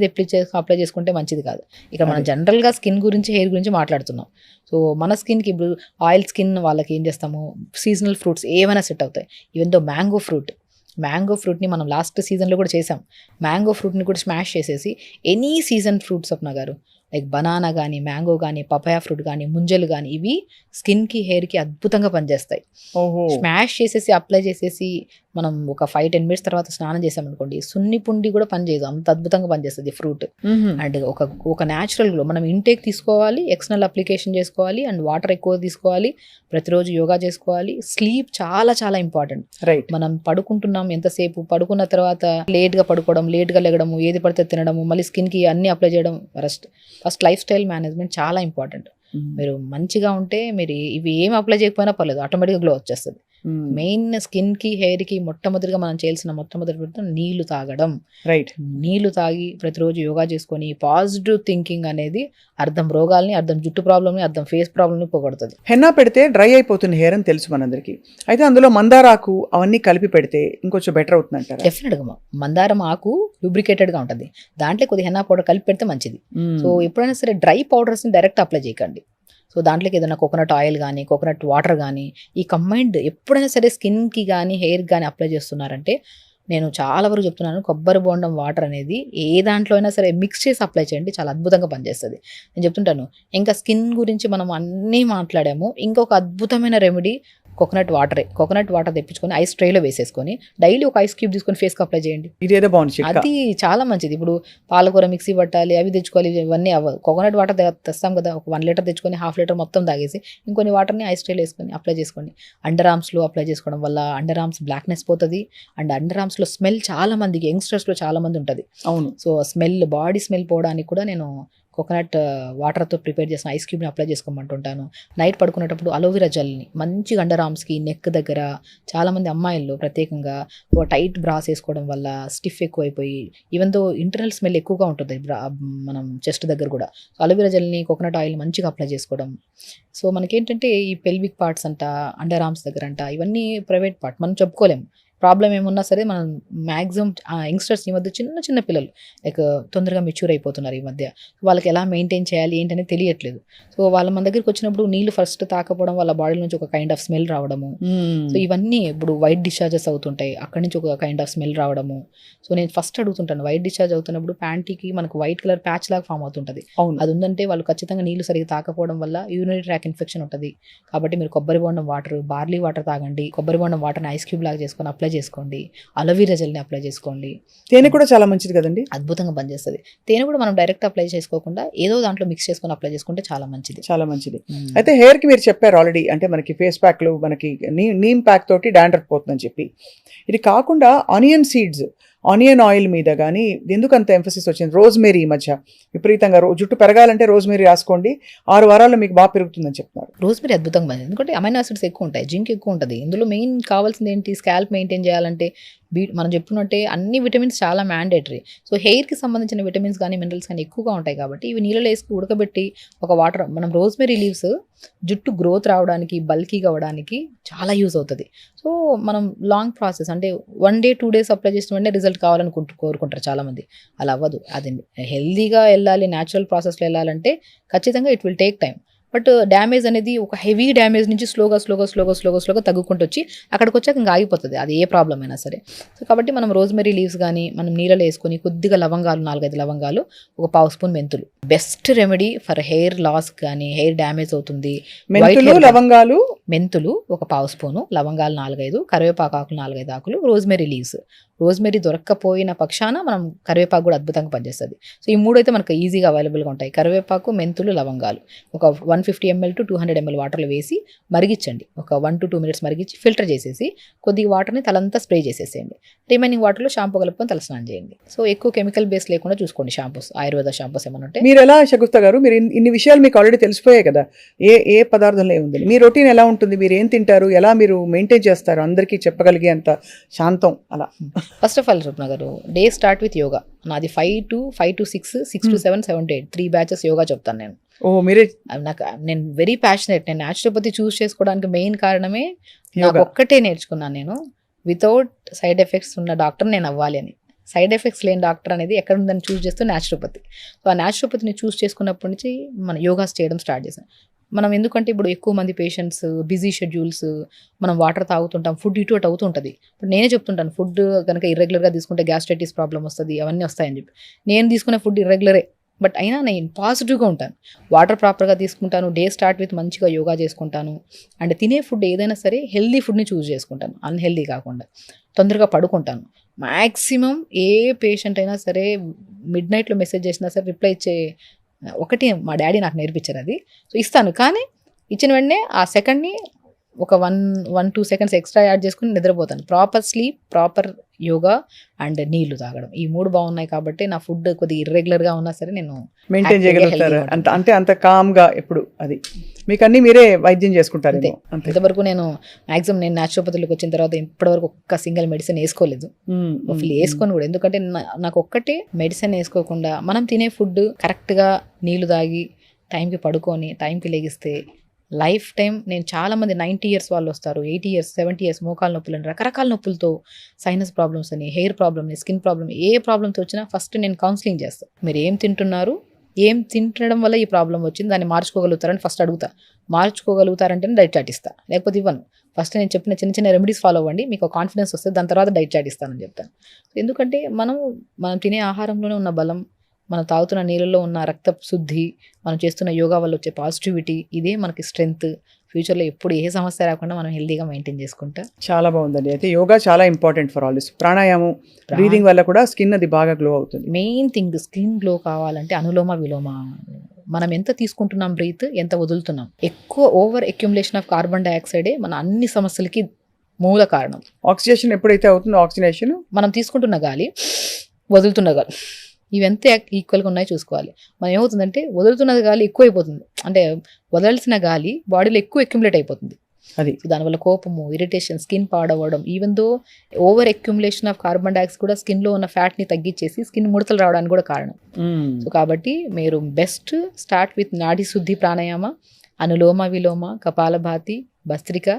అప్లై చేసుకుంటే మంచిది కాదు. ఇక్కడ మనం జనరల్గా స్కిన్ గురించి, హెయిర్ గురించి మాట్లాడుతున్నాం. సో మన స్కిన్కి ఇప్పుడు ఆయిల్ స్కిన్ వాళ్ళకి ఏం చేస్తాము, సీజనల్ ఫ్రూట్స్ ఏమైనా సెట్ అవుతాయి. ఈవెన్ దో మ్యాంగో ఫ్రూట్ని మనం లాస్ట్ సీజన్లో కూడా చేసాం. మ్యాంగో ఫ్రూట్ని కూడా స్మాష్ చేసేసి ఎనీ సీజన్ ఫ్రూట్స్ స్వప్న గారు, లైక్ బనానా కానీ, మ్యాంగో కానీ, పపాయా ఫ్రూట్ కానీ, ముంజలు కానీ, ఇవి స్కిన్కి, హెయిర్కి అద్భుతంగా పనిచేస్తాయి. స్మాష్ చేసేసి అప్లై చేసేసి మనం ఒక 5-10 మినిట్స్ తర్వాత స్నానం చేసామనుకోండి, సున్ని పుండి కూడా పనిచేయదు, అంత అద్భుతంగా పనిచేస్తుంది ఫ్రూట్. అండ్ ఒక న్యాచురల్ గ్లో మనం ఇంటేక్ తీసుకోవాలి, ఎక్స్టర్నల్ అప్లికేషన్ చేసుకోవాలి, అండ్ వాటర్ ఎక్కువ తీసుకోవాలి, ప్రతిరోజు యోగా చేసుకోవాలి. స్లీప్ చాలా చాలా ఇంపార్టెంట్. మనం పడుకుంటున్నాం ఎంతసేపు, పడుకున్న తర్వాత లేట్గా పడుకోవడం, లేట్గా లెగడము, ఏది పడితే తినడము, మళ్ళీ స్కిన్కి అన్ని అప్లై చేయడం. ఫస్ట్ లైఫ్ స్టైల్ మేనేజ్మెంట్ చాలా ఇంపార్టెంట్. మీరు మంచిగా ఉంటే మీరు ఇవి ఏమి అప్లై చేయకపోయినా పర్లేదు, ఆటోమేటిక్గా గ్లో వచ్చేస్తుంది. మెయిన్ స్కిన్ కి, హెయిర్ కి మొట్టమొదటిగా మనం చేయాల్సిన మొట్టమొదటి నీళ్లు తాగడం. నీళ్లు తాగి ప్రతిరోజు యోగా చేసుకొని పాజిటివ్ థింకింగ్ అనేది అర్థం రోగాల్ని, అర్థం జుట్టు ప్రాబ్లమ్ని, అర్థం ఫేస్ ప్రాబ్లమ్ని పోగొడుతుంది. హెన్నా పెడితే డ్రై అయిపోతుంది హెయిర్ అని తెలుసు మనందరికి. అయితే అందులో మందారాకు అవన్నీ కలిపి పెడితే ఇంకొంచెం బెటర్ అవుతుంది అంటారా? డెఫినెట్గా మందారం ఆకు లూబ్రికేటెడ్ గా ఉంటుంది, దాంట్లో కొద్దిగా హెన్నా పౌడర్ కలిపి పెడితే మంచిది. సో ఎప్పుడైనా సరే డ్రై పౌడర్స్ ని డైరెక్ట్ అప్లై చేయకండి. సో దాంట్లోకి ఏదైనా కోకోనట్ ఆయిల్ కానీ, కోకోనట్ వాటర్ కానీ, ఈ కంబైన్డ్ ఎప్పుడైనా సరే స్కిన్కి కానీ, హెయిర్కి కానీ అప్లై చేస్తున్నారంటే, నేను చాలా వరకు చెప్తున్నాను, కొబ్బరి బోండం వాటర్ అనేది ఏ దాంట్లో అయినా సరే మిక్స్ చేసి అప్లై చేయండి, చాలా అద్భుతంగా పనిచేస్తుంది. నేను చెప్తుంటాను, ఇంకా స్కిన్ గురించి మనం అన్నీ మాట్లాడాము, ఇంకొక అద్భుతమైన రెమెడీ కోకోనట్ వాటర్ తెప్పించుకొని ఐస్ ట్రేలో వేసేసుకొని డైలీ ఒక ఐస్ క్యూబ్ తీసుకొని ఫేస్కి అప్లై చేయండి. ఇదేదో బాగుంది, అది చాలా మంచిది. ఇప్పుడు పాలకూర మిక్సీ పట్టాలి, అవి తెచ్చుకోవాలి, ఇవన్నీ అవ్వదు. కోకోనట్ వాటర్ తెస్తాం కదా, ఒక 1 లీటర్ తెచ్చుకొని 1/2 లీటర్ మొత్తం తాగేసి ఇంకొన్ని వాటర్ని ఐస్ ట్రేలో వేసుకొని అప్లై చేసుకోండి. అండర్ ఆర్మ్స్లో అప్లై చేసుకోవడం వల్ల అండర్ ఆర్మ్స్ బ్లాక్నెస్ పోతుంది. అండ్ అండర్ ఆర్మ్స్లో స్మెల్ చాలా మందికి, యంగ్స్టర్స్లో చాలా మంది ఉంటుంది. అవును. సో బాడీ స్మెల్ పోవడానికి కూడా నేను కోకోనట్ వాటర్తో ప్రిపేర్ చేసిన ఐస్ క్యూబ్ని అప్లై చేసుకోమంటుంటాను. నైట్ పడుకునేటప్పుడు అలోవెరా జెల్ని మంచిగా అండర్ ఆర్మ్స్కి, నెక్ దగ్గర, చాలామంది అమ్మాయిల్లో ప్రత్యేకంగా టైట్ బ్రాస్ వేసుకోవడం వల్ల స్టిఫ్ ఎక్కువైపోయి, ఈవెన్ దో ఇంటర్నల్ స్మెల్ ఎక్కువగా ఉంటుంది మనం చెస్ట్ దగ్గర కూడా. సో అలోవెరా జెల్ని, కోకోనట్ ఆయిల్ మంచిగా అప్లై చేసుకోవడం. సో మనకేంటంటే ఈ పెల్విక్ పార్ట్స్ అంట, అండర్ ఆర్మ్స్ దగ్గర అంట, ఇవన్నీ ప్రైవేట్ పార్ట్, మనం చెప్పుకోలేము. ప్రాబ్లం ఏమున్నా సరే మనం మ్యాక్సిమం యంగ్స్టర్స్ ఈ మధ్య చిన్న పిల్లలు లైక్ తొందరగా మెచ్యూర్ అయిపోతున్నారు ఈ మధ్య. వాళ్ళకి ఎలా మెయింటైన్ చేయాలి ఏంటనేది తెలియట్లేదు. సో మన దగ్గరికి వచ్చినప్పుడు నీళ్ళు ఫస్ట్ తాకపోవడం వల్ల బాడీ నుంచి ఒక కైండ్ ఆఫ్ స్మెల్ రావడము. సో ఇవన్నీ ఇప్పుడు వైట్ డిశ్చార్జెస్ అవుతుంటాయి, అక్కడి నుంచి ఒక కైండ్ ఆఫ్ స్మెల్ రావడము. సో నేను ఫస్ట్ అడుగుతుంటాను, వైట్ డిశ్చార్జ్ అవుతున్నప్పుడు ప్యాంటీకి మనకు వైట్ కలర్ ప్యాచ్ లాగా ఫామ్ అవుతుంటుంది, అది ఉందంటే వాళ్ళు ఖచ్చితంగా నీళ్ళు సరిగ్గా తాకపోవడం వల్ల యూరినరీ ట్రాక్ ఇన్ఫెక్షన్ ఉంటుంది. కాబట్టి మీరు కొబ్బరి బోండం వాటర్, బార్లీ వాటర్ తాగండి. కొబ్బరి బోండం వాటర్ని ఐస్ క్యూబ్ లాగా చేసుకొని అప్లై చేసుకోండి. అలోవెరా జెల్ని అప్లై చేసుకోండి. తేనె కూడా చాలా మంచిది కదండి, అద్భుతంగా పనిచేస్తుంది. తేనె కూడా మనం డైరెక్ట్ అప్లై చేసుకోకుండా ఏదో దాంట్లో మిక్స్ చేసుకొని అప్లై చేసుకుంటే చాలా మంచిది. అయితే హెయిర్ కి మీరు చెప్పారు ఆల్రెడీ, అంటే మనకి ఫేస్ ప్యాక్లు, మనకి నీమ్ ప్యాక్ తోటి డాండ్రఫ్ పోతుందని చెప్పి. ఇది కాకుండా ఆనియన్ ఆయిల్ మీద కానీ ఎందుకు అంత ఎంఫసిస్ వచ్చింది? రోజ్మేరీ ఈ మధ్య విపరీతంగా జుట్టు పెరగాలంటే రోజ్మేరీ రాసుకోండి, 6 వారాల్లో మీకు బాగా పెరుగుతుందని చెప్తున్నారు. రోజ్మేరీ అద్భుతంగా పనిచేస్తుంది, ఎందుకంటే అమైనో ఆసిడ్స్ ఎక్కువ ఉంటాయి, జింక్ ఎక్కువ ఉంటుంది. ఇందులో మెయిన్ కావాల్సింది ఏంటి, స్కాల్ప్ మెయింటైన్ చేయాలంటే మనం చెప్పుకున్నట్టే అన్ని విటమిన్స్ చాలా మ్యాండేటరీ. సో హెయిర్కి సంబంధించిన విటమిన్స్ కానీ, మినరల్స్ కానీ ఎక్కువగా ఉంటాయి కాబట్టి ఇవి నీళ్ళలో వేసి ఉడకబెట్టి ఒక వాటర్, మనం రోజ్మేరీ లీవ్స్ జుట్టు గ్రోత్ రావడానికి, బల్కీగా అవ్వడానికి చాలా యూజ్ అవుతుంది. సో మనం లాంగ్ ప్రాసెస్ అంటే 1 day 2 days అప్లై చేసిన వెంటనే రిజల్ట్ కావాలని కోరుకుంటారు చాలామంది. అలా అవ్వదు. అది హెల్దీగా వెళ్ళాలి, న్యాచురల్ ప్రాసెస్లో వెళ్ళాలంటే ఖచ్చితంగా it will take time. But damage అనేది ఒక హెవీ డ్యామేజ్ నుంచి స్లోగా తగ్గుకుంటూ వచ్చి అక్కడికి వచ్చాక ఇంకా ఆగిపోతుంది, అది ఏ ప్రాబ్లం అయినా సరే. సో కాబట్టి మనం రోజ్మెరీ లీవ్స్ కానీ మనం నీళ్ళలో వేసుకొని కొద్దిగా లవంగాలు, 4-5 లవంగాలు, ఒక 1/2 స్పూన్ మెంతులు, best remedy for hair loss కానీ, హెయిర్ డ్యామేజ్ అవుతుంది. మెంతులు ఒక 1/2 స్పూను, లవంగాలు 4-5, కరివేపాకు ఆకులు 4-5 ఆకులు, రోజ్మెరీ లీవ్స్. రోజ్మెరీ దొరక్కపోయిన పక్షాన మనం కరివేపాకు కూడా అద్భుతంగా పనిచేస్తుంది. సో ఈ 3 అయితే మనకు ఈజీగా అవైలబుల్గా ఉంటాయి, కరివేపాకు, మెంతులు, లవంగాలు. ఒక 150 ml to 200 ml వాటర్లో వేసి మరిగించండి, ఒక 1 to 2 minutes మరిగించి ఫిల్టర్ చేసేసి కొద్దిగా వాటర్ని తలంతా స్ప్రే చేసేసేయండి. రిమైనింగ్ వాటర్లో షాంపూ కలుపుకొని తలస్నానం చేయండి. సో ఎక్కువ కెమికల్ బేస్ లేకుండా చూసుకోండి షాంపూస్, ఆయుర్వేద షాంపూస్ ఏమైనా ఉంటే. మీరు ఎలా షగుఫ్తా గారు, మీరు ఇన్ని విషయాలు మీకు ఆల్రెడీ తెలిసిపోయాయి కదా, ఏ పదార్థంలో ఏముంది, మీ రొటీన్ ఎలా ఉంటుంది, మీరు ఏం తింటారు, ఎలా మీరు మెయింటైన్ చేస్తారు, అందరికీ చెప్పగలిగే అంత శాంతం అలా? ఫస్ట్ ఆఫ్ ఆల్ రూపన గారు, డే స్టార్ట్ విత్ యోగా. నాది 5 to 6, 6 to 7, 7 to 8 3 batches yoga చెప్తాను నేను. మీరే నేను వెరీ ప్యాషనేట్. నేను న్యాచురోపతి చూస్ చేసుకోవడానికి మెయిన్ కారణమే నాకు ఒక్కటే నేర్చుకున్నాను నేను, వితౌట్ సైడ్ ఎఫెక్ట్స్ ఉన్న డాక్టర్ నేను అవ్వాలి అని. సైడ్ ఎఫెక్ట్స్ లేని డాక్టర్ అనేది ఎక్కడ ఉందని చూస్ చేస్తూ న్యాచురోపతి. సో ఆ న్యాచురోపతిని చూస్ చేసుకున్నప్పటి నుంచి మన యోగాస్ చేయడం స్టార్ట్ చేశాను. మనం ఎందుకంటే ఇప్పుడు ఎక్కువ మంది పేషెంట్స్ బిజీ షెడ్యూల్స్, మనం వాటర్ తాగుతుంటాం, ఫుడ్ ఇటు అటు అవుతుంటుంది. ఇప్పుడు నేనే చెప్తుంటాను, ఫుడ్ కనుక ఇర్రెగ్యులర్గా తీసుకుంటే గ్యాస్ట్రైటిస్ ప్రాబ్లం వస్తుంది, అవన్నీ వస్తాయని చెప్పి. నేను తీసుకునే ఫుడ్ ఇర్రెగ్యులరే, బట్ అయినా నేను పాజిటివ్గా ఉంటాను. వాటర్ ప్రాపర్గా తీసుకుంటాను, డే స్టార్ట్ విత్ మంచిగా యోగా చేసుకుంటాను. అండ్ తినే ఫుడ్ ఏదైనా సరే హెల్దీ ఫుడ్ని చూస్ చేసుకుంటాను, అన్హెల్దీ కాకుండా. తొందరగా పడుకుంటాను. మ్యాక్సిమం ఏ పేషెంట్ అయినా సరే మిడ్ నైట్లో మెసేజ్ చేసినా సరే రిప్లై ఇచ్చే ఒకటి మా డాడీ నాకు నేర్పించారు అది. సో ఇస్తాను, కానీ ఇచ్చిన వెంటనే ఆ సెకండ్ని ఒక 1-2 సెకండ్స్ ఎక్స్ట్రా యాడ్ చేసుకుని నిద్రపోతాను. Proper sleep, proper yoga and నీళ్లు తాగడం, ఈ 3 బాగున్నాయి కాబట్టి నా ఫుడ్ కొద్దిగా ఇర్రెగ్యులర్గా ఉన్నా సరే నేను మెయింటైన్ చేయగలుగుతారు. అంటే అంత కామ్గా ఎప్పుడు అది మీకు అన్ని మీరే వైద్యం చేసుకుంటారు. ఇంతవరకు నేను మ్యాక్సిమం నేను న్యాచురోపతిలోకి వచ్చిన తర్వాత ఇప్పటివరకు ఒక్క సింగిల్ మెడిసిన్ వేసుకోలేదు, వేసుకొని కూడా. ఎందుకంటే నాకు ఒక్కటే మెడిసిన్ వేసుకోకుండా మనం తినే ఫుడ్ కరెక్ట్గా, నీళ్లు తాగి, టైంకి పడుకొని టైంకి లెగిస్తే లైఫ్ టైం. నేను చాలామంది 90 years వాళ్ళు వస్తారు, 80 years, 70 years మోకాల నొప్పులు అని, రకరకాల నొప్పులతో, సైనస్ ప్రాబ్లమ్స్ అని, హెయిర్ ప్రాబ్లమ్ అని, స్కిన్ ప్రాబ్లమ్, ఏ ప్రాబ్లమ్తో వచ్చినా ఫస్ట్ నేను కౌన్సిలింగ్ చేస్తాను. మీరు ఏం తింటున్నారు, ఏం తింటడం వల్ల ఈ ప్రాబ్లం వచ్చింది, దాన్ని మార్చుకోగలుగుతారని ఫస్ట్ అడుగుతా. మార్చుకోగలుగుతారంటే డైట్ చార్ట్ ఇస్తాను, లేకపోతే ఇవ్వను. ఫస్ట్ నేను చెప్పిన చిన్న చిన్న రెమెడీస్ ఫాలో అవ్వండి, మీకు కాన్ఫిడెన్స్ వస్తుంది, దాని తర్వాత డైట్ చార్ట్ ఇస్తానని చెప్తాను. ఎందుకంటే మనం తినే ఆహారంలోనే ఉన్న బలం, మనం తాగుతున్న నీళ్ళలో ఉన్న రక్త శుద్ధి, మనం చేస్తున్న యోగా వల్ల వచ్చే పాజిటివిటీ, ఇదే మనకి స్ట్రెంగ్త్. ఫ్యూచర్లో ఎప్పుడు ఏ సమస్య రాకుండా మనం హెల్దీగా మెయింటైన్ చేసుకుంటా. చాలా బాగుందండి. అయితే యోగా చాలా ఇంపార్టెంట్ ఫర్ ఆల్ దిస్. ప్రాణాయామం, బ్రీదింగ్ వల్ల కూడా స్కిన్ అది బాగా గ్లో అవుతుంది. మెయిన్ థింగ్, స్కిన్ గ్లో కావాలంటే అనులోమ విలోమ. మనం ఎంత తీసుకుంటున్నాం బ్రీత్, ఎంత వదులుతున్నాం. ఎక్కువ ఓవర్ అక్యుములేషన్ ఆఫ్ కార్బన్ డైఆక్సైడే మన అన్ని సమస్యలకి మూల కారణం. ఆక్సిజనేషన్ ఎప్పుడైతే అవుతుందో, ఆక్సిజనేషన్ మనం తీసుకుంటున్న గాలి, వదులుతున్న గాలి, ఇవెంత ఈక్వల్గా ఉన్నాయో చూసుకోవాలి. మనం ఏమవుతుందంటే వదులుతున్నది గాలి ఎక్కువైపోతుంది, అంటే వదలాల్సిన గాలి బాడీలో ఎక్కువ అక్యుములేట్ అయిపోతుంది. అది దానివల్ల కోపము, ఇరిటేషన్, స్కిన్ పాడవడం. Even though over accumulation of carbon dioxide కూడా స్కిన్లో ఉన్న ఫ్యాట్ని తగ్గించేసి స్కిన్ ముడతలు రావడానికి కూడా కారణం. సో కాబట్టి మీరు బెస్ట్ స్టార్ట్ విత్ నాడీ శుద్ధి ప్రాణాయామ, అనులోమ విలోమ, కపాలభాతి, భస్త్రిక,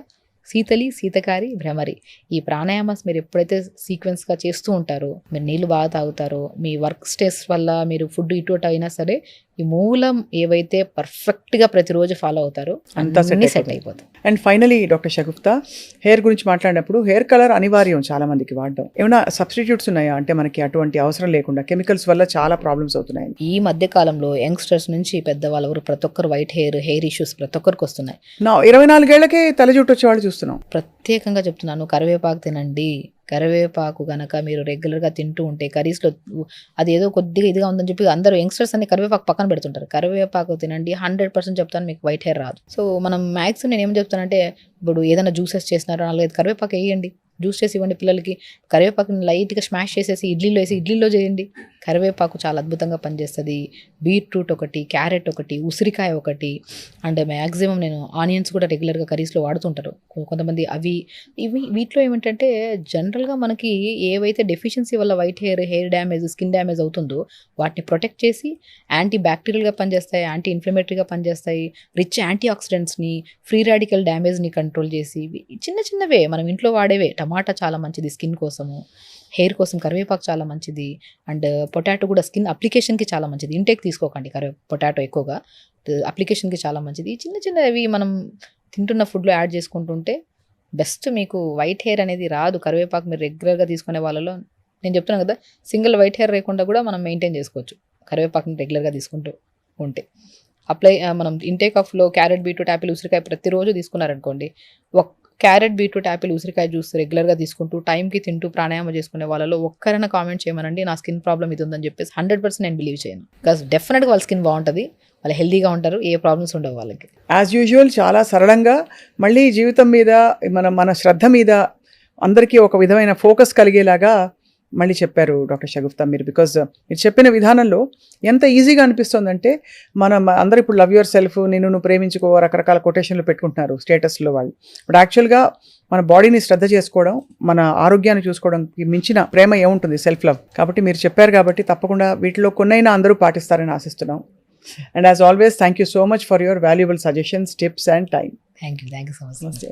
శీతలి, శీతకారి, భ్రమరి. ఈ ప్రాణాయామాస్ మీరు ఎప్పుడైతే సీక్వెన్స్గా చేస్తూ ఉంటారో, మీరు నీళ్ళు బాగా తాగుతారో, మీ వర్క్ స్ట్రెస్ వల్ల మీరు ఫుడ్ ఇటు అయినా సరే ఈ మూలం ఏవైతే పర్ఫెక్ట్గా ప్రతిరోజు ఫాలో అవుతారో అంతా సెట్ అయిపోతుంది. And finally doctor Shagufta, hair గురించి మాట్లాడినప్పుడు హెయిర్ కలర్ అనివార్యం చాలా మందికి వాడడం. ఏమైనా సబ్స్టిట్యూట్స్ ఉన్నాయా? అంటే మనకి అటువంటి అవసరం లేకుండా కెమికల్స్ వల్ల చాలా ప్రాబ్లమ్స్ అవుతున్నాయి ఈ మధ్య కాలంలో. యంగ్స్టర్స్ నుంచి పెద్దవాళ్ళు ప్రతి ఒక్కరు వైట్ హెయిర్ ఇష్యూస్ ప్రతి ఒక్కరికి వస్తున్నాయి. 24 ఏళ్లకే తల జుట్టు వచ్చేవాళ్ళు చూస్తున్నాం. ప్రత్యేకంగా చెప్తున్నాను, కరివేపాకు తినండి. కరివేపాకు కనుక మీరు రెగ్యులర్గా తింటూ ఉంటే, కర్రీస్లో అది ఏదో కొద్దిగా ఇదిగా ఉందని చెప్పి అందరూ యంగ్స్టర్స్ అన్ని కరివేపాకు పక్కన పెడుతుంటారు. కరివేపాకు తినండి, 100% చెప్తాను మీకు వైట్ హెయిర్ రాదు. సో మనం మ్యాక్సిమం నేను ఏం చెప్తానంటే, ఇప్పుడు ఏదైనా జ్యూసెస్ చేసినారో 4-5 కరివేపాకు వేయండి, జ్యూస్ చేసి ఇవ్వండి పిల్లలకి. కరివేపాకుని లైట్గా స్మాష్ చేసేసి ఇడ్లీలో చేయండి. కరివేపాకు చాలా అద్భుతంగా పనిచేస్తుంది. బీట్రూట్ ఒకటి, క్యారెట్ ఒకటి, ఉసిరికాయ ఒకటి, అండ్ మ్యాక్సిమం నేను ఆనియన్స్ కూడా రెగ్యులర్గా కర్రీస్లో వాడుతుంటారు కొంతమంది. వీటిలో ఏమిటంటే జనరల్గా మనకి ఏవైతే డెఫిషియన్సీ వల్ల white hair damage, skin damage అవుతుందో వాటిని ప్రొటెక్ట్ చేసి యాంటీ బ్యాక్టీరియల్గా పనిచేస్తాయి, యాంటీ ఇన్ఫ్లమేటరీగా పనిచేస్తాయి, రిచ్ యాంటీ ఆక్సిడెంట్స్ని, ఫ్రీ రాడికల్ డ్యామేజ్ని కంట్రోల్ చేసి, చిన్నవే మనం ఇంట్లో వాడేవే. టమాటా చాలా మంచిది స్కిన్ కోసము, హెయిర్ కోసం కరివేపాకు చాలా మంచిది. అండ్ పొటాటో కూడా స్కిన్ అప్లికేషన్కి చాలా మంచిది. ఇంటేక్ తీసుకోకండి పొటాటో ఎక్కువగా, అప్లికేషన్కి చాలా మంచిది. చిన్నవి మనం తింటున్న ఫుడ్లో యాడ్ చేసుకుంటుంటే బెస్ట్. మీకు వైట్ హెయిర్ అనేది రాదు. కరివేపాకు మీరు రెగ్యులర్గా తీసుకునే వాళ్ళలో నేను చెప్తున్నాను కదా, సింగిల్ వైట్ హెయిర్ లేకుండా కూడా మనం మెయింటైన్ చేసుకోవచ్చు కరివేపాకుని రెగ్యులర్గా తీసుకుంటూ ఉంటే. మనం ఇంటేక్ ఆఫ్లో క్యారెట్, బీట్రూట్, యాపిల్, ఉసిరికాయ ప్రతిరోజు తీసుకున్నారనుకోండి, క్యారెట్, బీట్రూట్, యాపిల్, ఉసిరికాయ జ్యూస్ రెగ్యులర్గా తీసుకుంటూ టైంకి తింటూ ప్రాణాయామం చేసుకునే వాళ్ళలో ఒక్కరైనా కామెంట్ చేయమనండి, నా స్కిన్ ప్రాబ్లం ఇది ఉందని చెప్పేసి. 100% నేను బిలీవ్ చేయను. బికాస్ డెఫినెట్గా వాళ్ళ స్కిన్ బాగుంటుంది, వాళ్ళు హెల్దీగా ఉంటారు, ఏ ప్రాబ్లమ్స్ ఉండవు వాళ్ళకి. యాజ్ యూజువల్ చాలా సరళంగా, మళ్ళీ జీవితం మీద మన శ్రద్ధ మీద అందరికీ ఒక విధమైన ఫోకస్ కలిగేలాగా మళ్ళీ చెప్పారు డాక్టర్ షగుఫ్తా మీరు. బికాజ్ మీరు చెప్పిన విధానంలో ఎంత ఈజీగా అనిపిస్తుందంటే మనం అందరూ ఇప్పుడు లవ్ యువర్ సెల్ఫ్, నువ్వు ప్రేమించుకో, రకరకాల కొటేషన్లు పెట్టుకుంటున్నారు స్టేటస్లో వాళ్ళు. బట్ యాక్చువల్గా మన బాడీని శ్రద్ధ చేసుకోవడం, మన ఆరోగ్యాన్ని చూసుకోవడానికి మించిన ప్రేమ ఏముంటుంది, సెల్ఫ్ లవ్. కాబట్టి మీరు చెప్పారు కాబట్టి తప్పకుండా వీటిలో కొన్నైనా అందరూ పాటిస్తారని ఆశిస్తున్నాం. And as always thank you so much for your valuable suggestions, tips and time. Thank you so much. నమస్తే.